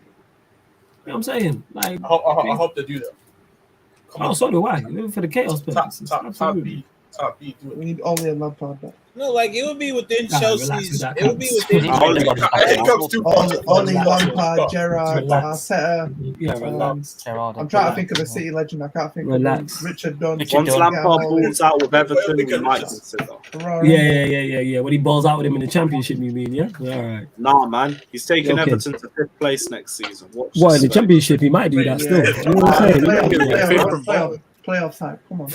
know what I'm saying? Like, I hope they do that. So do I. For the chaos purposes. Top B. We need only a Lampard back. No, like it would be within Chelsea's. It would be within. Only Lampard, Gerrard, Arteta. Yeah, relax. I'm trying to think of a City legend. I can't think of Richard Dunn. Once Lampard balls out with Everton, we might consider. Yeah. When he balls out with him in the Championship, you mean? Yeah. All right. Nah, man, he's taking Everton to 5th place next season. What in the Championship? He might do that still. You know what I'm saying? Playoff time. Come on.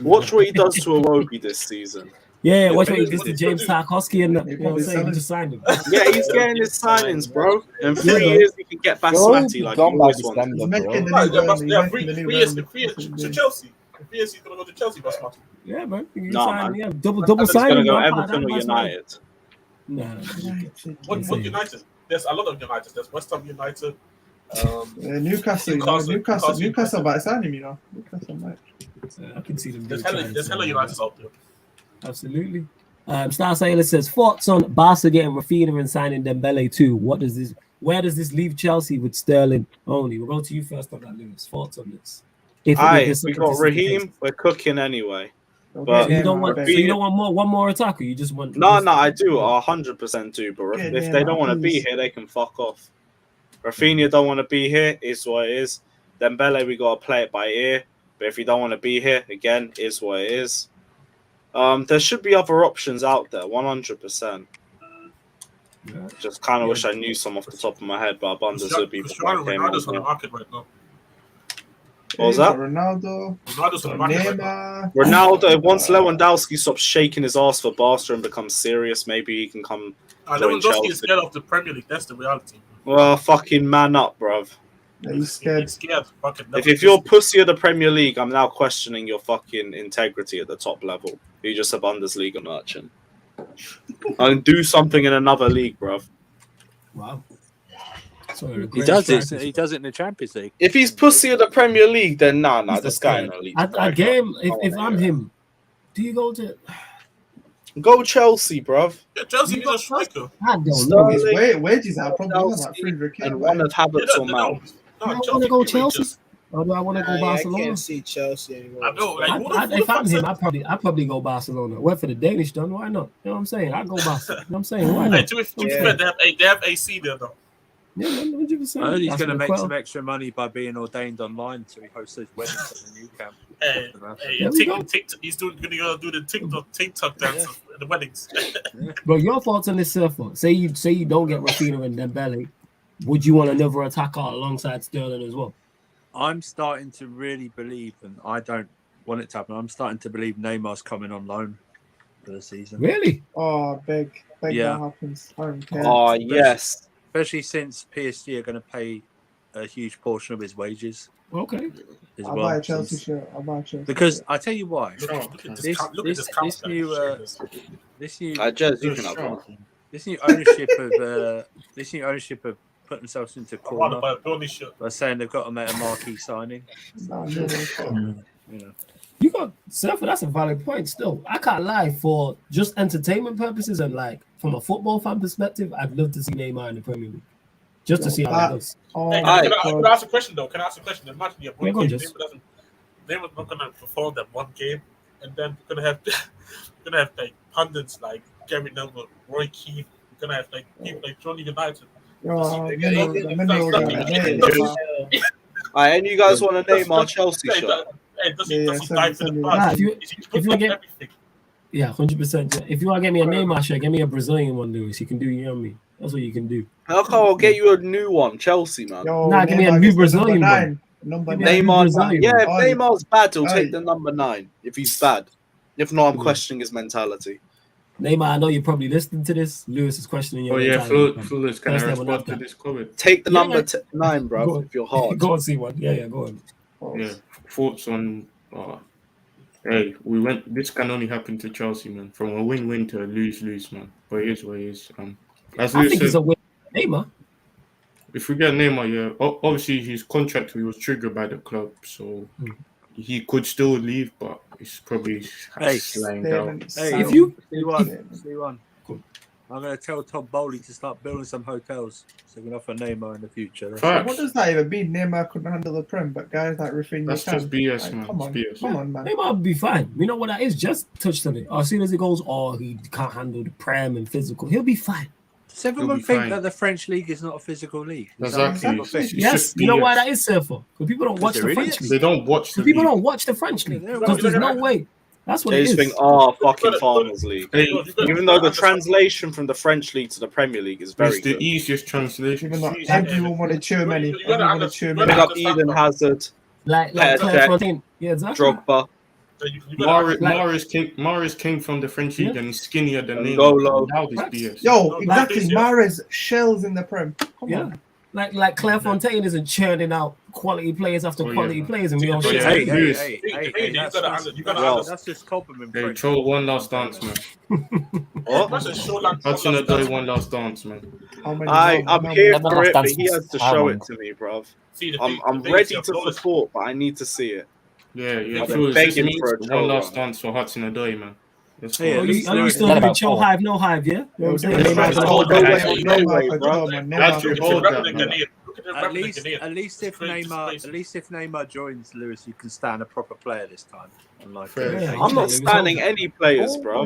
Watch what he does to Iwobi this season. Yeah, watch what he does to James Tarkowski and you know what I'm saying? He just signed him. Yeah, he's getting his signings, bro. In 3 years, he can get Basmati like he always wanted. To Chelsea. In 3 years, he's gonna go to Chelsea. Basmati. Yeah, man. Yeah, double signing. He's gonna go Everton or United. Nah. What United? There's a lot of United. There's West Ham United. Newcastle might sign him, you know. Newcastle might. I can see them. There's hella United out there. Absolutely. Star Sailor says thoughts on Barca getting Rafinha and signing Dembele too. Where does this leave Chelsea with Sterling only? We'll go to you first on that, Lewis. Thoughts on this? If we got Raheem, we're cooking anyway. But you don't want one more attacker. You just want no. I do 100% do. But if they don't want to be here, they can fuck off. Rafinha don't want to be here, is what it is. Dembele, we got to play it by ear. But if you don't want to be here, again, is what it is. There should be other options out there, 100%. Just kind of wish I knew some off the top of my head, but Abundance would be. Ronaldo's on the market right now. What was that? Ronaldo's on the market right now. Ronaldo, once Lewandowski stops shaking his ass for Barca and becomes serious, maybe he can come. Lewandowski is scared of the Premier League. That's the reality. Well, fucking man up, bruv. He's scared. If you're pussy of the Premier League, I'm now questioning your fucking integrity at the top level. You're just a Bundesliga merchant. And do something in another league, bruv. Wow. He does it. He does it in the Champions League. If he's pussy of the Premier League, then nah, this guy in the league. If I'm him, do you go to? Go Chelsea, bruv. Yeah, Chelsea needs a striker. I don't know. His wages are probably like 300k. And one of Havertz or Mount. I want to go Chelsea. Or do I want to go I Barcelona? can't see Chelsea anymore. I know, like, If I'm him, I'd probably go Barcelona. Wait for the Danish done. Why not? You know what I'm saying? I'd go Barcelona. You know what I'm saying? Why Hey, not? to be fair, they have AC there though. Yeah, 100%. I heard he's That's going to the make quote. some extra money by being ordained online, so he hosts his weddings at the new camp. Hey, There we go. he's gonna do the TikTok dance at the weddings. Bro, your thoughts on this surfer? Say you don't get Rafinha and Dembele, would you want another attacker alongside Sterling as well? I'm starting to really believe, and I don't want it to happen. I'm starting to believe Neymar's coming on loan for the season. Really? Oh, big Yeah. that happens. I don't care. Oh, yes. Especially since PSG are going to pay a huge portion of his wages Okay. as I'll well. buy a Chelsea shirt. I'll buy a Chelsea Because shirt. I tell you why, Look at this new Jez, you can have one. this new ownership of putting themselves into I want to corner buy a Burnley shirt. by saying they've got to make a marquee signing. Nah, no, You know, You got surfer. That's a valid point. Still, I can't lie. For just entertainment purposes and like from a football fan perspective, I'd love to see Neymar in the Premier League, just to see how it goes. Oh, Hey, my can I God. ask a question though? Can I ask a question? Imagine you're Yeah, go on, game. Jess. Neymar's not gonna perform that one game, and then we're gonna have like pundits like Gary Neville, Roy Keane. We're gonna have like people like Johnny United. Oh, They- mineral they- guy. And you guys want a Neymar Chelsea shirt? Hey, does Yeah, he send die me- for the send me. prize? Nah, if Is he you get- everything? Yeah, 100%. If you want to get me a Neymar shirt, get me a Brazilian one, Lewis. You can do. You know what I mean? That's what you can do. How come I'll get you a new one, Chelsea, man? Yo, Nah, give me a Neymar new gets the Brazilian number one. 9. Number Give me 9. a new Neymar, Brazilian yeah, if one. Neymar's bad, he'll Oi. take the number 9 if he's bad. If not, I'm Yeah. questioning his mentality. Neymar, I know you're probably listening to this. Lewis is questioning your Oh yeah, mentality. Flawless, can I First, I would respond love to that. this comment? Take the Yeah, number yeah. 9, Go bro, on. if you're hard. Go and see one. Yeah, go on. Yeah, thoughts on hey, this can only happen to Chelsea, man. From a win-win to a lose-lose, man. But it is what it is. As I Lewis think it's said, a win. Neymar. if we get Neymar, yeah, obviously his contract was triggered by the club, so he could still leave, but it's probably slaying out. Hey, If you- C1, I'm going to tell Tom Bowley to start building some hotels so we can offer Neymar in the future. That's Facts. What does that even mean? Neymar couldn't handle the Prem, but guys like Rafinha That's can. just BS, Like, man. Come on, It's BS. come on, man. Neymar will be fine. You know what that is? Just touched on it. As soon as it goes, he can't handle the prem and physical. He'll be fine. Does everyone be think fine. that the French league is not a physical league? Is Exactly. that what people It's think? Yes, just you know BS. why that is, Surfer? Because people don't watch they're the French idiots. league. They don't watch the People league. don't watch the French league Yeah, because there's no way. That's what it Jay's is. think, fucking Farmers League. Hey, Even though the translation from the French league to the Premier League is very it's the good. easiest translation. Even though everyone wanted Chouameni. You gotta Everyone wanted understand- Big Chouameni. up Eden Hazard, Like Petr Claire Cech, Fontaine. Yeah, exactly. Drogba, Mahrez came from the French league and he's skinnier than Ngolo. Neymar. Now this Right. BS. Yo, No, exactly. that's Mahrez shells in the Prem. Come Yeah. on. Like Claire Fontaine isn't churning out quality players after Oh, yeah, quality man. players, and we don't Hey, share. Hey, Yeah. hey, Lewis. hey, You hey, gotta Well, understand. that's just compliment Hey, French. Troll, one last dance, man. What? That's a show like Hudson Odoi, one last dance, man. How many? I'm how here many- for it, but he has to show it to me, bro. See, the I'm thing ready is, to Flawless- support, but I need to see it. Yeah. I've been Flawless, this begging means for a one troll last run. dance for Hudson Odoi, man. Let's Hey, go. at least Are you Lewis- still Is that doing about chill four? hive, no hive, yeah? Yo, I'm saying? do it. Neymar No, hold no, that. no, No no, way, no, bro. no, That's Neymar- your Look hold at that, the man. Ghanaian. Look at the At least, Ghanaian. at least if Great Neymar, displays. at least if Neymar joins Lewis, you can stand a proper player this time. Unlike Fair. Yeah, I'm not yeah, standing any players, bro.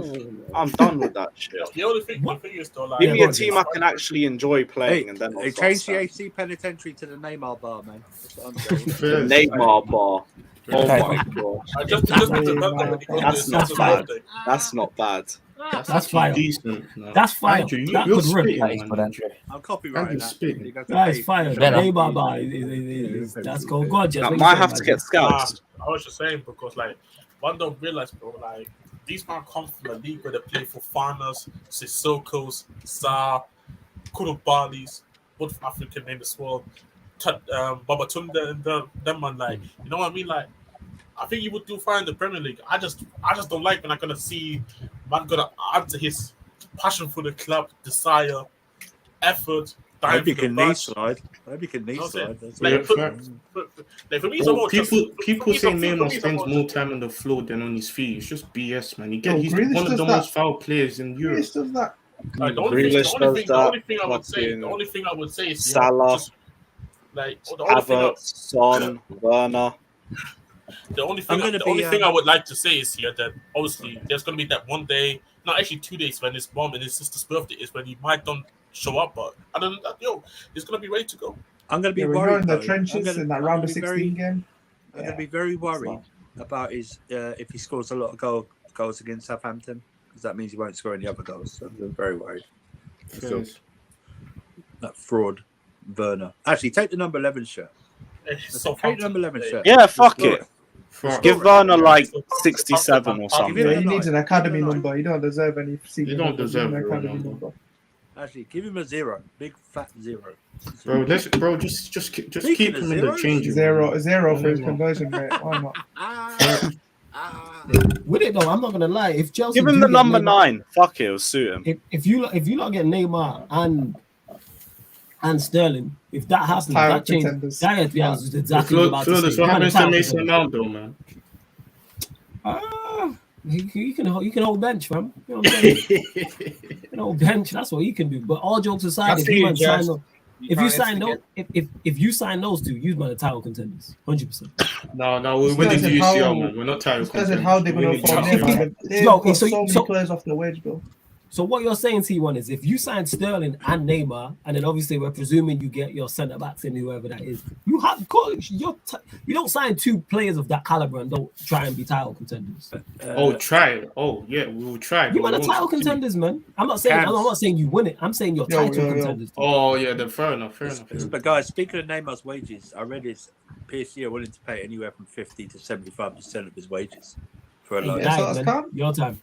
I'm done with that shit. The only thing is though, like, Give me go a on, team I can actually enjoy playing, and then I'll They start changed the standing. AC penitentiary to the Neymar bar, man. That's what I'm saying. Fair. Neymar bar. Oh Okay. my god, I just need to remember when he got That's his not son's bad. birthday. that's not bad. That's fire. Decent. No. That's fire. Andrew, That you're could rip. spitting, That is man. good, Andrew. I'm copyrighting Andrew's that. spitting. You got to That pay- is fire. Yeah, no. Neymar bar is that's cool. Gorgeous. I What you might saying, have to man? get scouts. I was just saying because like one don't realize, bro, like these man come from a league where they play for Farners, Sissoko's, Sa, Koulibaly's, both from African name as well. Babatunde and them man, like you know what I mean? Like I think you would do fine in the Premier League. I just don't like when I'm gonna see man gonna add to his passion for the club, desire, effort. I hope you for the can knee badge. slide. I hope you can knee You know what I'm slide. saying? That's Yeah, Like, for facts. me, it's Well, about just- people for me, say it's Neymar about spends just- more time on the floor than on his feet. It's just BS, man. Yo, He's Grealish one of does the that. most foul players in Europe. Grealish does that. Like, the Grealish only does thing I would that, say, the fucking only thing I would say is Salah. just Like the only Havertz, Son, Werner. The only thing I would like to say is here that obviously there's going to be that one day, no, actually 2 days when his mom and his sister's birthday is when he might don't show up, but other than that, he's going to be ready to go. I'm going to be We're worried in the though. trenches in that round of 16 game. I'm going to be very worried about his if he scores a lot of goals against Southampton, because that means he won't score any other goals. So I'm very worried. So, that fraud, Werner. Actually, take the number 11 shirt. Take the number 11 shirt. Yeah, fuck it. Give Werner like 67 or something. Yeah, he needs an academy number. He don't deserve any. You don't deserve an academy number. Actually, give him a 0, big fat 0. Bro, just keep him in the change. Zero for his conversion rate. Why not? With it though, I'm not gonna lie. If Chelsea give him the number 9, fuck it, it'll suit him. If you not get Neymar and Sterling, if that happens, that changes. That is exactly what I'm about to say. What happens to Mason Ronaldo, man? He can hold bench, fam. You know what I'm saying? He can hold bench. That's what he can do. But all jokes aside, if you sign those two, you're the title contenders, 100%. No, we're winning the UCL, man. We're not title contenders. Because of how they're going to afford him. They've got so many players off the wage bill. So what you're saying, T1, is if you sign Sterling and Neymar, and then obviously we're presuming you get your centre backs in whoever that is, you don't sign two players of that caliber and don't try and be title contenders. Try. Oh yeah, we will try. You are the title contenders, man. I'm not saying you win it. I'm saying you're title contenders. Oh yeah, then fair enough. But guys, speaking of Neymar's wages, I read his PSG are willing to pay anywhere from 50 to 75% of his wages for a loan. Your time.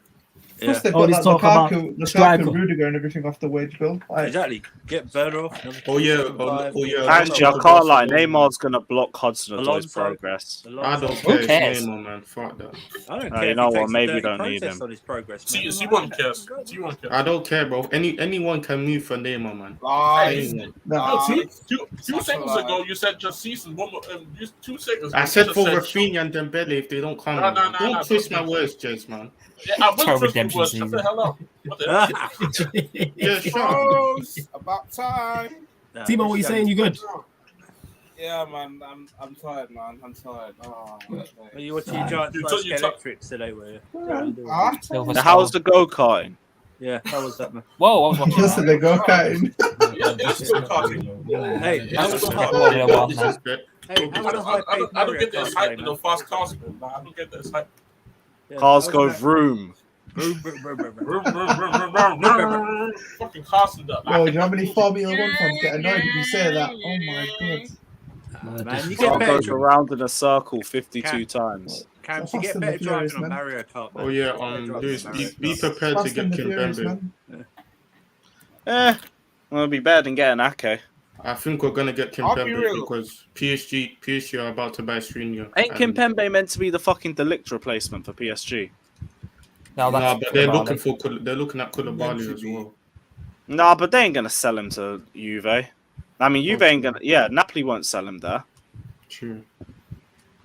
Plus they've got Lukaku, Rudiger and everything off the wage bill. Exactly. Get Werner off. Angie, I can't lie. Neymar's going to block Hudson-Odoi's progress. I don't care. Neymar, man. Fuck that. I don't care. You know what? Maybe you don't need him. C1 cares. I don't care, bro. Anyone can move for Neymar, man. 2 seconds ago, you said just season. 2 seconds. I said for Rafinha and Dembele if they don't come. Don't twist my words, Jez, man. Yeah, I will redemption season. Shut the hell up. Yeah, sure. About time. Timo, what are you saying? You good? Yeah, man. I'm tired, man. I'm tired. Are you watching Giants vs Electrics today, were you? How's the go-karting? Yeah, how was that, man? Whoa, I was watching Just the go-karting. It's go-karting. Hey, I don't get this hype in the fast cars. I don't get this hype. Cars go vroom. Fucking cars in that. Yo, do you know how many Formula 1 fans get annoyed if you say that? Oh my god. Man, you Car get goes better. around in a circle 52 times. Cam, you get better driving on Mario Kart, man. Oh yeah, Lewis, be prepared to get Kimpembe. It'll be better than getting Ake. I think we're gonna get Kimpembe because PSG are about to buy Skriniar. Ain't Kimpembe meant to be the fucking Delict replacement for PSG? No, but they're looking at Koulibaly as well. Nah, but they ain't gonna sell him to Juve. I mean, Juve ain't gonna. Yeah, Napoli won't sell him there. True.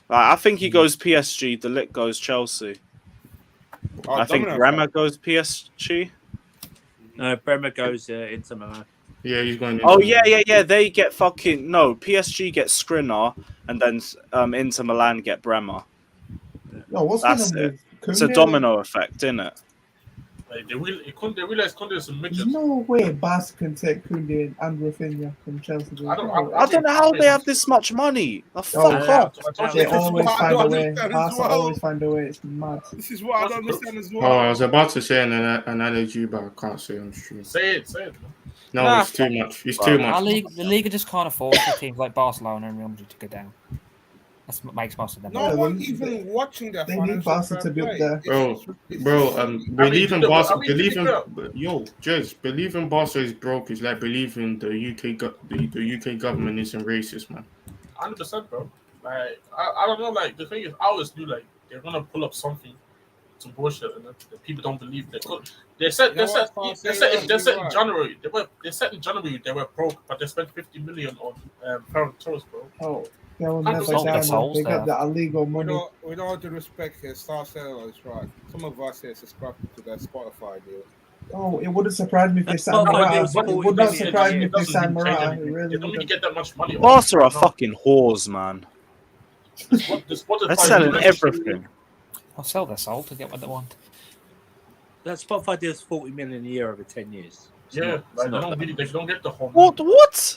I think he goes PSG. Delict goes Chelsea. I think Bremer goes PSG. No, Bremer goes Inter Milan. Yeah, he's going. Oh yeah. They get fucking PSG get Skriniar, and then Inter Milan get Bremer. No, what's That's it. It's a domino effect, isn't it? Like, they realize Kunde is a midget. There's no way Bas can take Kunde and Rafinha from Chelsea. I don't know how they have this much money. Fuck off. They always find a way. Bas always find a way. It's mad. This is what I don't understand as well. Oh, I was about to say an analogy, but I can't say on stream. Say it. No, it's too much. It's too much. The league just can't afford for teams like Barcelona and Real Madrid to go down. That's what makes most of them. No one even watching that. They need Barca to be up there. Bro, believe in Barca. Believe in Barca is broke. It's like believing the UK government isn't racist, man. 100%, bro. Like I don't know. Like the thing is, I always do like they're gonna pull up something, some bullshit, and the people don't believe they could. They said in January. They said in January they were broke, but they spent 50 million on Ferran Torres, bro. Oh. They will never down. They got the illegal money. With all due respect here, Star Sailor is right. Some of us here subscribe to their Spotify deal. Oh, it wouldn't surprise me if they signed Spotify Morata. deals It 40 would not million surprise a me year. if they signed Doesn't change Morata. It anything. really They don't really wouldn't. get that much money. Barca are fucking whores, man. The Spotify They're selling is- everything. I'll sell their soul to get what they want. That Spotify deals 40 million a year over 10 years. It's Yeah, not- it's like, they not don't that really, they much. don't get the whole. What?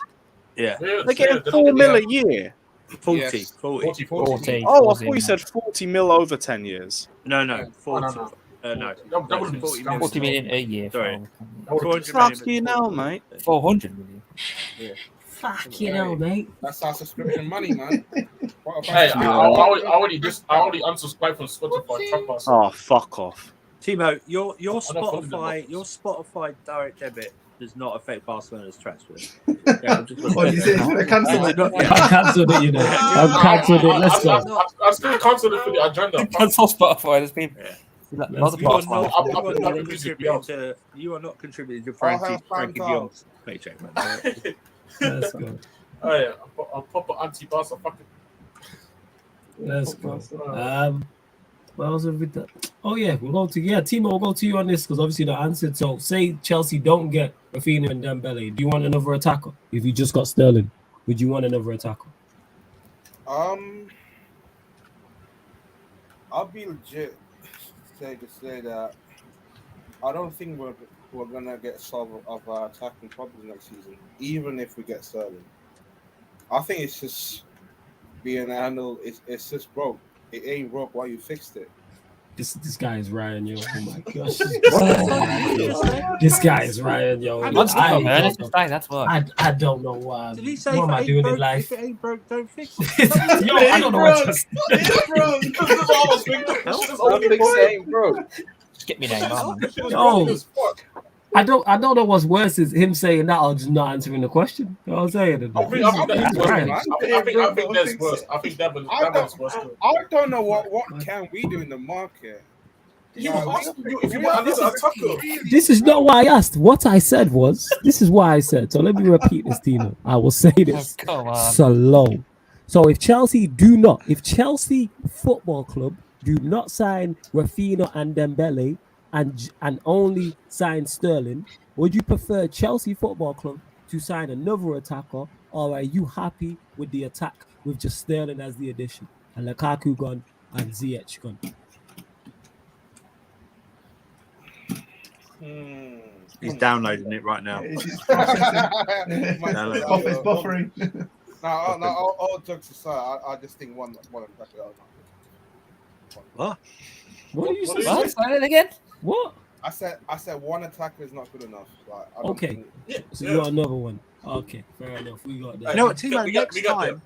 Yeah. Yeah, They're getting they 4 don't mil get a year. 40. Yes. 40. 40. Oh, I thought you said 40 mil over 10 years. No, Yeah. 40. No. No. That would be 40 disgusting. 40 million a year. Sorry. That would've 400 Fuck million. you now, mate. 400 million. Fucking hell, mate. That's our subscription money, man. Hey, I already unsubscribed from Spotify. Fuck us. Oh, fuck off. Timo, your I don't follow them Spotify direct debit does not affect Barcelona's transfer. Yeah, I'm just Oh, you say they cancel it? I've cancelled it, you know. I've cancelled it. Let's go. I still cancelled it for the agenda. Cancel Spotify. There's been lots of You are Spotify. not contributing to Frankie Frankie de Jong's paycheck, man. Let's go. Hey, a proper anti-Barca fucking. Let's go. What else have we done? Oh yeah, we'll go to Timo. We'll go to you on this because obviously the answer. So say Chelsea don't get Raphinha and Dembele. Do you want another attacker? If you just got Sterling, would you want another attacker? I'll be legit to say that I don't think we're gonna get solved of our attacking problems next season, even if we get Sterling. I think it's just being handled. It's just broke. It ain't broke. Why you fixed it? This guy is Ryan, yo. Oh my gosh. This guy is Ryan, yo. That's what. I don't know why. Did he say what am I doing in life? If it ain't broke, don't fix it. Yo, I don't know what to say. It's broke. Nothing saying, bro. Just get me name on. Yo, I don't know what's worse is him saying that or just not answering the question. You know what I'm saying? I think that's worse. I think that was worse. I don't know what can we do in the market. You asked me if you want another attacker. This is not what I asked. What I said was, this is what I said. So let me repeat this, Tino. I will say this slow. So if Chelsea Football Club do not sign Raphinha and Dembele and only sign Sterling, would you prefer Chelsea Football Club to sign another attacker, or are you happy with the attack with just Sterling as the addition and Lukaku gone and Ziyech gone? He's downloading it right now. It's buffering. No, all jokes aside, I just think one attacker. What? What did you say? What? Say it again. What? I said one attacker is not good enough. Like, I don't Okay. think- So you got another one. Okay, fair enough. We got that. You know what, Timo? We got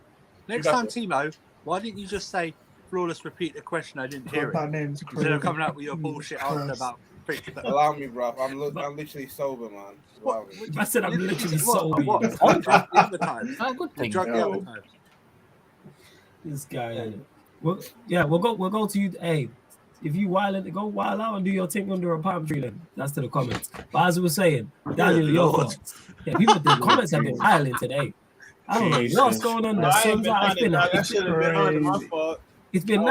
Next time, Timo, why didn't you just say flawless? Repeat the question. I didn't hear That it. name's Instead of coming out with your bullshit answer about. Allow me, bro. I'm literally sober, man. Allow me. I said I'm literally sober. What? Drug the other times. Good thing. Drug the other times. This guy. Well, yeah, we'll go to you. Hey, if you go wild out and do your thing under a palm tree, then that's to the comments. But as we were saying, Daniel, your thoughts. Yeah, the comments have been violent today. I don't know what's going on. The sun's out. It's been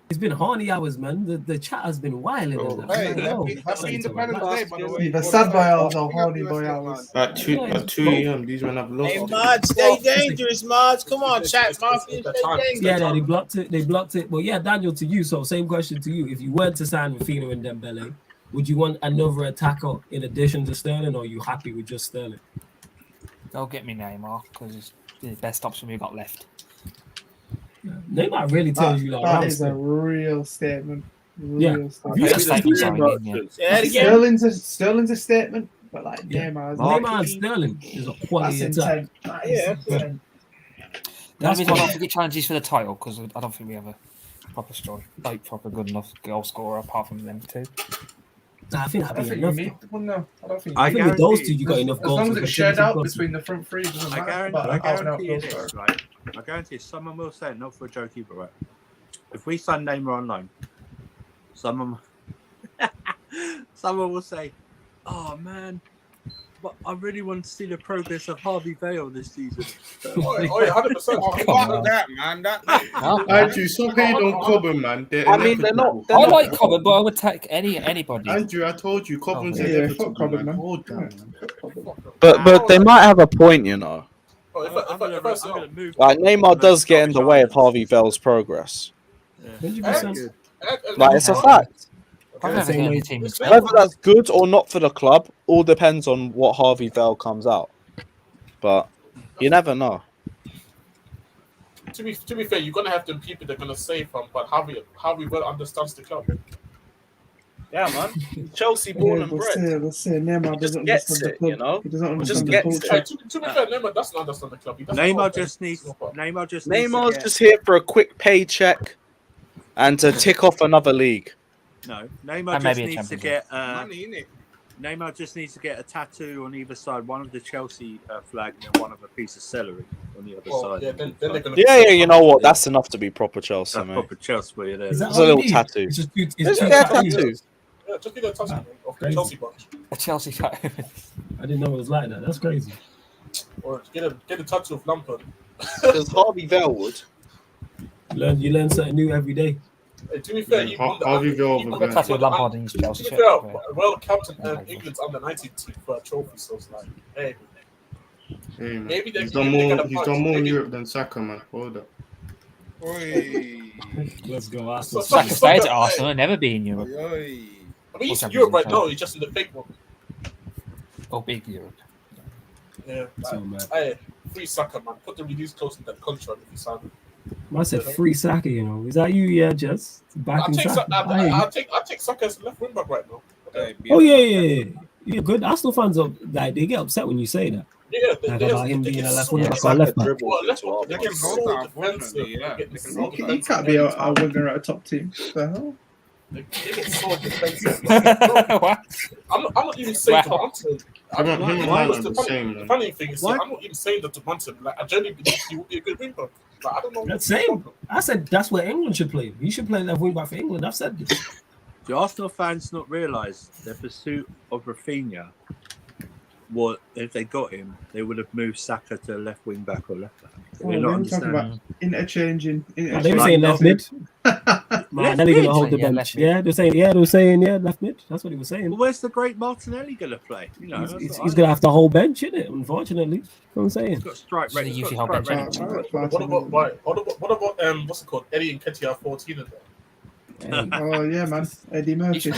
It's been horny hours, man. The chat has been wild. Hey, happy Independence Day, by the way. Either sad boy hours or horny boy hours. At 2 a.m. These men have lost. Hey, mods, stay dangerous, mods. Come on, chat, mafia, stay dangerous. Yeah, they blocked it. They blocked it. Well, yeah, Daniel, to you. So, same question to you. If you were to sign Raphinha and Dembele, would you want another attacker in addition to Sterling, or are you happy with just Sterling? Don't get me Neymar because it's the best option we've got left. Neymar really tells you like that is a real statement. Sterling's a statement, but like Neymar and Sterling is a quality attack. That's why I don't think he challenges for the title because I don't think we have a proper story, like proper good enough goal scorer apart from them two. I think that'd be enough. I think with those two, you got enough goals. As long as it's shared out between the front three, doesn't I matter. guarantee you this, right? I guarantee someone will say, not for a joke either, right? If we sign Neymar on loan, someone will say, "Oh man, But I really want to see the progress of Harvey Vale this season. 100%. Fuck that, man. Andrew, stop hating on Cobham, man. I mean, they're not. I like Cobham, but I would take anybody. Andrew, I told you, Cobham's fuck Cobham, man. Hold down, man. But they might have a point, you know. I'm gonna move. Like Neymar does get in the way of Harvey Vale's progress. 100%. Like it's a fact. I've never seen any team. Whether that's good or not for the club, all depends on what Harvey Vale comes out. But you never know. To be fair, you're gonna have them people that are gonna say but Harvey well understands the club. Yeah, man. Chelsea born and bred. Let's say Neymar doesn't Gets understand it, the club. you know. He doesn't Just understand the gets culture. To be fair, Neymar doesn't understand the club. Neymar just needs Neymar's to just here for a quick paycheck and to tick off another league. No, Neymar And just maybe a needs to Champions get Money, innit? Neymar just needs to get a tattoo on either side, one of the Chelsea flag and then one of a piece of celery on the other side. Yeah, then they're gonna Yeah, you know what? That's enough to be proper Chelsea, That's mate. proper Chelsea for you there. Is that It's a all you little need? tattoo. It's just two, Just two get a tattoos. tattoo. Yeah, just get a tattoo of the Crazy. Chelsea bunch. A Chelsea tattoo. I didn't know it was like that. That's crazy. Or get a tattoo of Lampard. Because Harvey Vale would. You learn something new every day. Hey, to be fair, he won Harvey Vale he over won there. the- Tattoo of Lampard and To Chelsea be shirt. fair, Yeah. well captain England's under 19 team for a trophy, so it's like, hey, Hey, man. maybe they He's they done got more. a He's punch. done more in Maybe- Europe than Saka, man. Hold up. Oi. Let's go, Arsenal. Saka stayed at Arsenal and never be in Europe. Oi. I mean, he's in Champions Europe right League. now. He's just in the fake one. Oh, big Europe. Yeah. So, man. Hey, free Saka, man. Put the release clause in that contract if you sign him. I said free Saka, you know. Is that you? Yeah, Jess? I'll Backing take Saka. I'll take Saka as left wing back right now. Hey, Oh, yeah. You're good. Arsenal fans are like, they get upset when you say that. Yeah, Like about him being a left wing Yeah, back or Saka left back. dribbles Well, left into our they box. get so Hold defensive. on, yeah. They get so He defensive can't be a every time. winger at a top team. The hell? They get so defensive. What? I'm not even saying to Wow. Munson. Him and Mount are the same, The man. funny thing is, What? I'm not even saying that to Munson. Like, I genuinely believe he would be a good wing back. But I don't know. That's same. I said that's where England should play. He should play left wing back for England. I've said this. Do Arsenal fans not realise their pursuit of Rafinha? What if they got him? They would have moved Saka to left wing back or left back. Oh, They're we not were talking about understanding. interchanging. Oh, they were saying left mid. Man, they're gonna hold the Yeah, bench. left mid. Yeah, they were saying left mid. That's what he was saying. Well, where's the great Martinelli going to play? You know, He's gonna have to hold bench, innit? Unfortunately, that's what I'm saying. He's got strike rate. He's He's usually got hold strike bench. rate. What about what's it called? Eddie and Ketia 14 and that. Oh yeah, man. Eddie Murphy.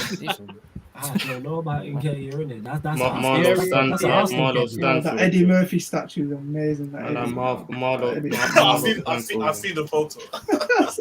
I don't know about Nketiah, innit? That's Marlo Stan- that's an Arsenal Marlo kid. Yeah, that Eddie Murphy statue is amazing. That And Eddie. I've seen the photo.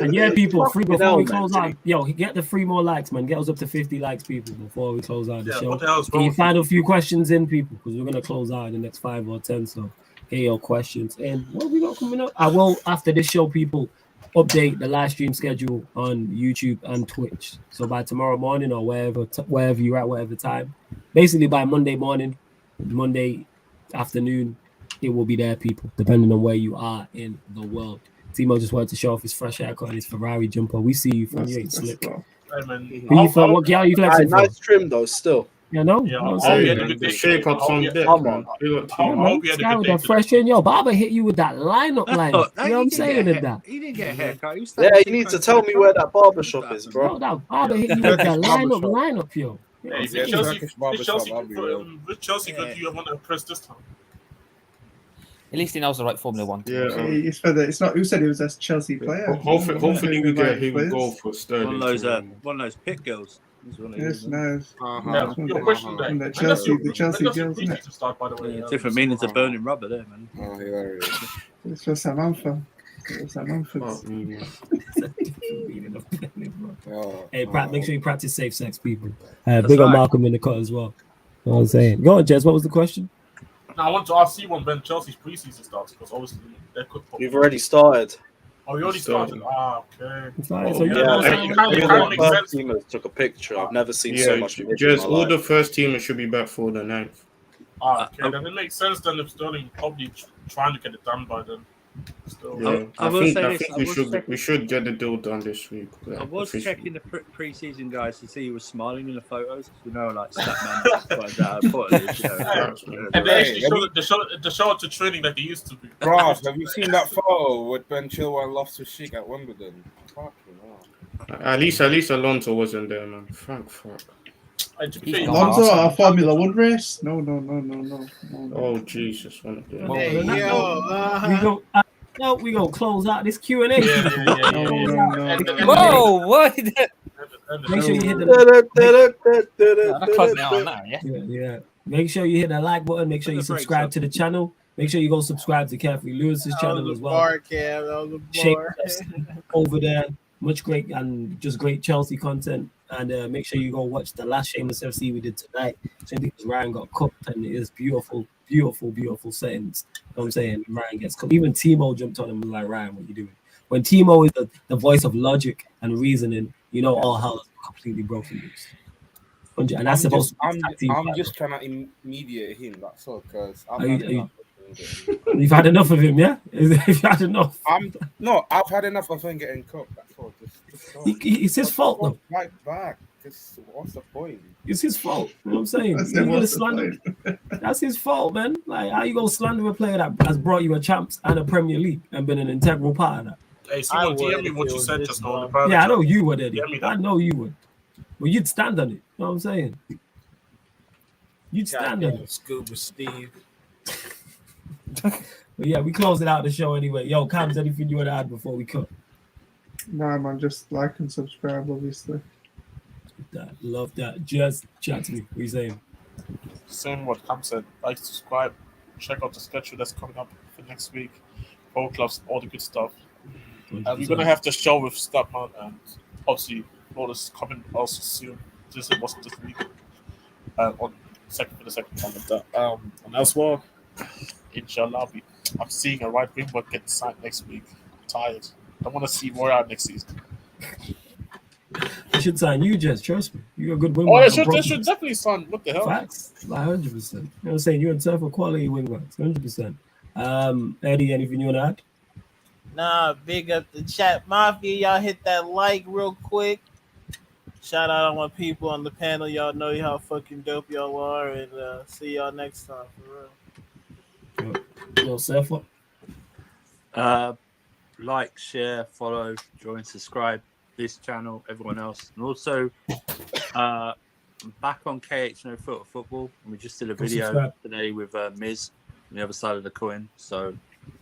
And yeah, people, Fucking before hell, we man. close out, yo, get the 3 more likes, man. Get us up to 50 likes, people, before we close out the Yeah, show. what the hell's Can wrong you with find a few questions in, people? Because we're gonna close out in the next 5 or 10. So get your questions. And what have we got coming up? I will, after this show, people, update the live stream schedule on YouTube and Twitch. So by tomorrow morning or wherever you're at, whatever time, basically by Monday morning, Monday afternoon, it will be there, people, depending on where you are in the world. Timo just wanted to show off his fresh haircut and his Ferrari jumper. We see you from you ain't slick. Hey, man. Who you what girl you flexing for? Nice trim though, still. Yeah, no. Yeah, No, I'll sorry. be Yeah, at the the debate. shape up's I'll on be at- deck, Come man. on. Big up Yeah, Timo. man. I'll be This at the guy with debate that fresh in, yo. Barber hit you with that lineup. You know what I'm saying with that? He didn't get a haircut. He was Yeah, standing you need to close tell the me where front. that barbershop is, bro. Bro, that Barber hit you with that lineup, yo. You know what Hey, I'm if saying? Chelsea I'll be real. with Chelsea could do you want to press this time? At least he knows the right Formula One. Yeah, It's not. Who said he was a Chelsea player? hopefully we get him go for Sterling. One of those pit girls. He's one of Yes, those, nice. Yeah, your question there. And the Chelsea girls, isn't it? To start, by the way. different meanings of burning rubber there, man. Oh, yeah. It's for Samantha. It's Samantha. Hey, make sure you practice safe sex, people. That's Big on right. Malcolm in the cut as well. You know what I'm saying? Go on, Jez. What was the question? Now I want to ask you when Chelsea's preseason starts because obviously they could. You've already started. Oh, you already started. Ah, okay. It's like, Oh, so yeah, you know, it kinda All makes the sense. first teamers took a picture. I've never seen Yeah, so much video in just my all life. the first teamers should be back for the 9th. Ah, okay. Then it makes sense then if Sterling probably trying to get it done by then. Yeah, I will say I this, think I we was should checking- we should get the deal done this week. I was officially. checking the pre-season guys to see he was smiling in the photos. You know, like Statman, but And they actually show it to training like they used to be. Bro, have you seen that photo with Ben Chilwell lost to Sheik at Wimbledon? Fucking hell. At least Alonso wasn't there, man. Fuck. Alonso at a Formula One race? No. Oh Jesus! One of them. We gonna close out this Q&A. Whoa! What? Make sure you hit Yeah. Make sure you hit that like button. Make sure you subscribe to the channel. Make sure you go subscribe to Caffrey Lewis's channel as well. Over there, much great and just great Chelsea content. And make sure you go watch the last Shameless FC we did tonight. Simply because Ryan got cooked, and it is beautiful settings. You know what I'm saying? Ryan gets cooked. Even Timo jumped on him and was like, Ryan, what are you doing? When Timo is the voice of logic and reasoning, you know all hell is completely broken loose. And that's supposed to be I'm just trying to mediate him, that's all, because you've had enough of him, yeah? You've had enough. I've had enough of him getting cooked. That's all. It's his fault, though. Right back. What's the point? It's his fault. You know what I'm saying? You're gonna slander. That's his fault, man. Like, how you gonna slander a player that has brought you a champs and a Premier League and been an integral part of that? Hey, Simon, DM me what you said just now. Yeah, I know you would, Eddie. I know you would. But you'd stand on it. You know what I'm saying? You'd stand on it. Scuba Steve. But yeah, we closed it out the show anyway. Yo, Cams, anything you want to add before we cut? Nah, man, just like and subscribe, obviously. Love that. Just chat to me. What are you saying? Same what Cam said. Like, subscribe. Check out the schedule that's coming up for next week. Pro clubs, all the good stuff. And we're going to have the show with Statman, and obviously Lotus coming also soon. This wasn't this week. For the second time of that. And as well, inshallah, I'm seeing a right wing back get signed next week. I'm tired. I want to see more out next season. You should sign you, Jess. Trust me. You're a good wing Oh, back. they should definitely sign. What the hell? Facts. Like 100%. You know what I'm saying? You're in turn for quality wing backs. 100%. Eddie, anything you want to add? Nah, big up the chat mafia. Y'all hit that like real quick. Shout out all my people on the panel. Y'all know how fucking dope y'all are, and see y'all next time for real. Yo, Surfer. Like, share, follow, join, subscribe this channel, everyone else, and also back on KH No Filter Football. And we just did a video today with Miz on the other side of the coin. So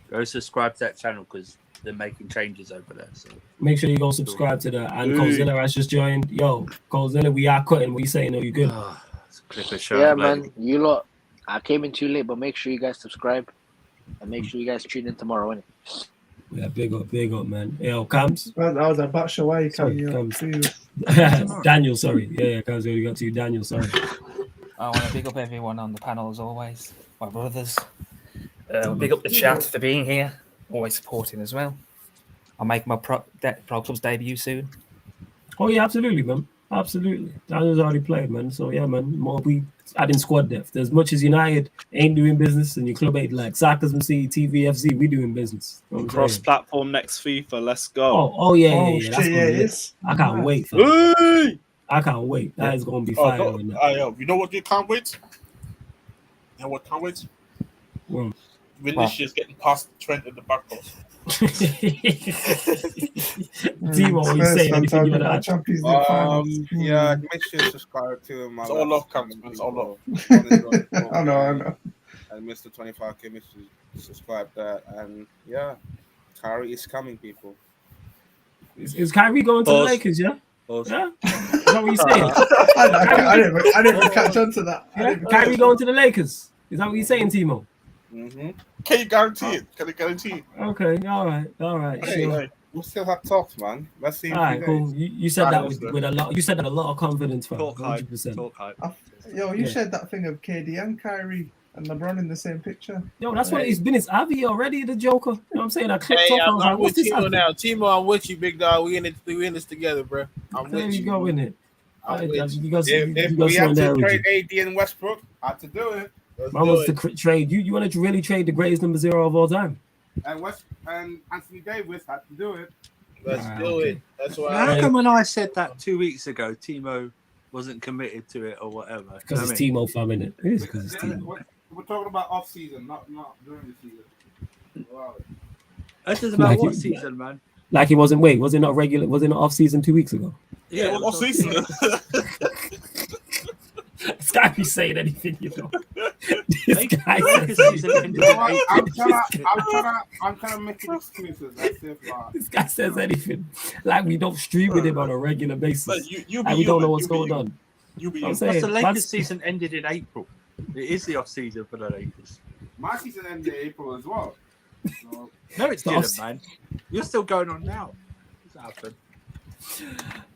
go subscribe to that channel because they're making changes over there. So make sure you go subscribe to that. And Colzilla has just joined. Yo, Colzilla, we are cutting. What you saying? Are you good? Yeah, man. You lot, I came in too late, but make sure you guys subscribe and make sure you guys tune in tomorrow, innit? Yeah, big up, man. Yo, Cams. Well, that was a batch away. Cams. Daniel, sorry. Yeah, Cams, we got to you. Daniel, sorry. I want to big up everyone on the panel as always. My brothers. Big up the chat for being here. Always supporting as well. I'll make my Pro Club's debut soon. Oh, yeah, absolutely, man. Absolutely. Daniel's already played, man. So, yeah, man. More we adding squad depth. As much as United ain't doing business and your club ain't like Sarcasm, TVFC, we doing business. You know Cross-platform next FIFA. Let's go. Oh yeah. That's shit, gonna it is. I can't wait. I can't wait. That is going to be fire. You know what you can't wait? You know what can't wait? Well, Vinicius getting past Trent in the back post. Timo, what you saying? Anything you want to add? Yeah, make sure you subscribe to him. It's all love, Cam. It's all love. I know. And Mr. 25K, make sure you subscribe that. And yeah, Kyrie is coming, people. Is Kyrie going to the Lakers? Yeah. Yeah? Is that what you saying? I didn't catch on to that. Yeah? Kyrie going to the Lakers? Is that what you're saying, Timo? Mm-hmm. Can you guarantee it? Can you guarantee it? Okay, all right. Hey, Sure. We'll still have talks, man. Let's see. All right, cool. You said that with a lot. You said that a lot of confidence, fam. 100%. Yo, you shared that thing of KD and Kyrie and LeBron in the same picture. Yo, that's what it's been. It's Avi already, the Joker. You know what I'm saying? I clicked Hey, off. I was like, I'm what's with this? Timo now. Timo, I'm with you, big dog. We in this together, bro. I'm There with you you. go, in it. If we have to trade AD and Westbrook, I had to do it. Man wants to trade. You want to really trade the greatest number 0 of all time? and Anthony Davis had to do it. Let's do it. That's why. How come when I said that 2 weeks ago, Timo wasn't committed to it or whatever? Because it's Timo fam, innit? It is because it's Timo. We're talking about off season, not during the season. Wow. That doesn't matter what season, man. Like he wasn't. Wait, was it not regular? Was it not off season 2 weeks ago? Yeah, it was off season. This guy be saying anything, you know. This guy I'm trying to make excuses. That's it. This guy says anything. Like we don't stream with him on a regular basis. But we don't know what's going on. Plus the Lakers season ended in April. It is the off season for the Lakers. My season ended in April as well. So. No, it didn't, man. You're still going on now. What's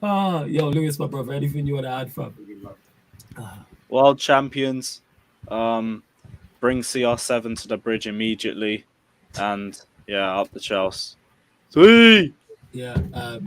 happened? Yo, Lewis, my brother, anything you want to add, fam? World champions. Bring CR7 to the bridge immediately. And yeah, up the Chelsea. Sweet! Yeah,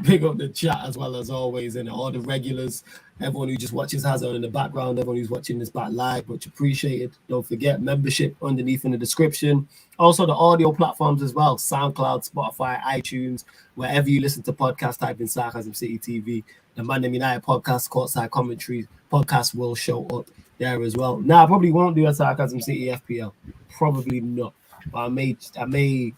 big up the chat as well as always, and all the regulars, everyone who just watches Hazard in the background, everyone who's watching this back live, much appreciated. Don't forget membership underneath in the description. Also the audio platforms as well, SoundCloud, Spotify, iTunes, wherever you listen to podcasts, type in Sarcasm City TV. The Man United podcast, Courtside Commentary podcast will show up there as well. Now I probably won't do a Sarcasm City FPL, probably not, but I may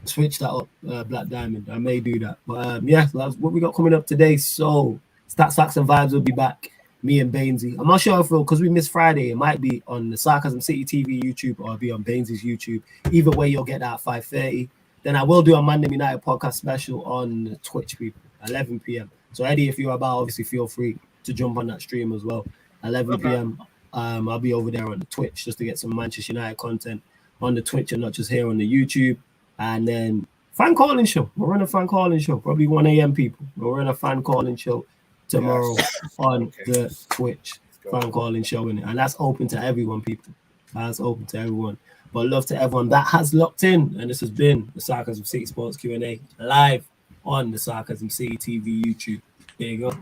switch that up, Black Diamond. I may do that. But yeah, that's what we got coming up today. So Stats, Facts, and Vibes will be back. Me and Bainesy. I'm not sure if because we missed Friday, it might be on the Sarcasm City TV YouTube or it'll be on Bainesy's YouTube. Either way, you'll get that at 5:30. Then I will do a Monday United podcast special on Twitch, people, 11 p.m. So Eddie, if you're about, obviously feel free to jump on that stream as well. 11 p.m. I'll be over there on the Twitch just to get some Manchester United content on the Twitch and not just here on the YouTube. And then fan calling show. We're running a fan calling show. Probably 1 a.m. people. We're running a fan calling show tomorrow on the Twitch. Fan calling show in it. And that's open to everyone, people. That's open to everyone. But love to everyone that has locked in. And this has been the Sarcasm City Sports Q&A live on the Sarcasm City TV YouTube. There you go.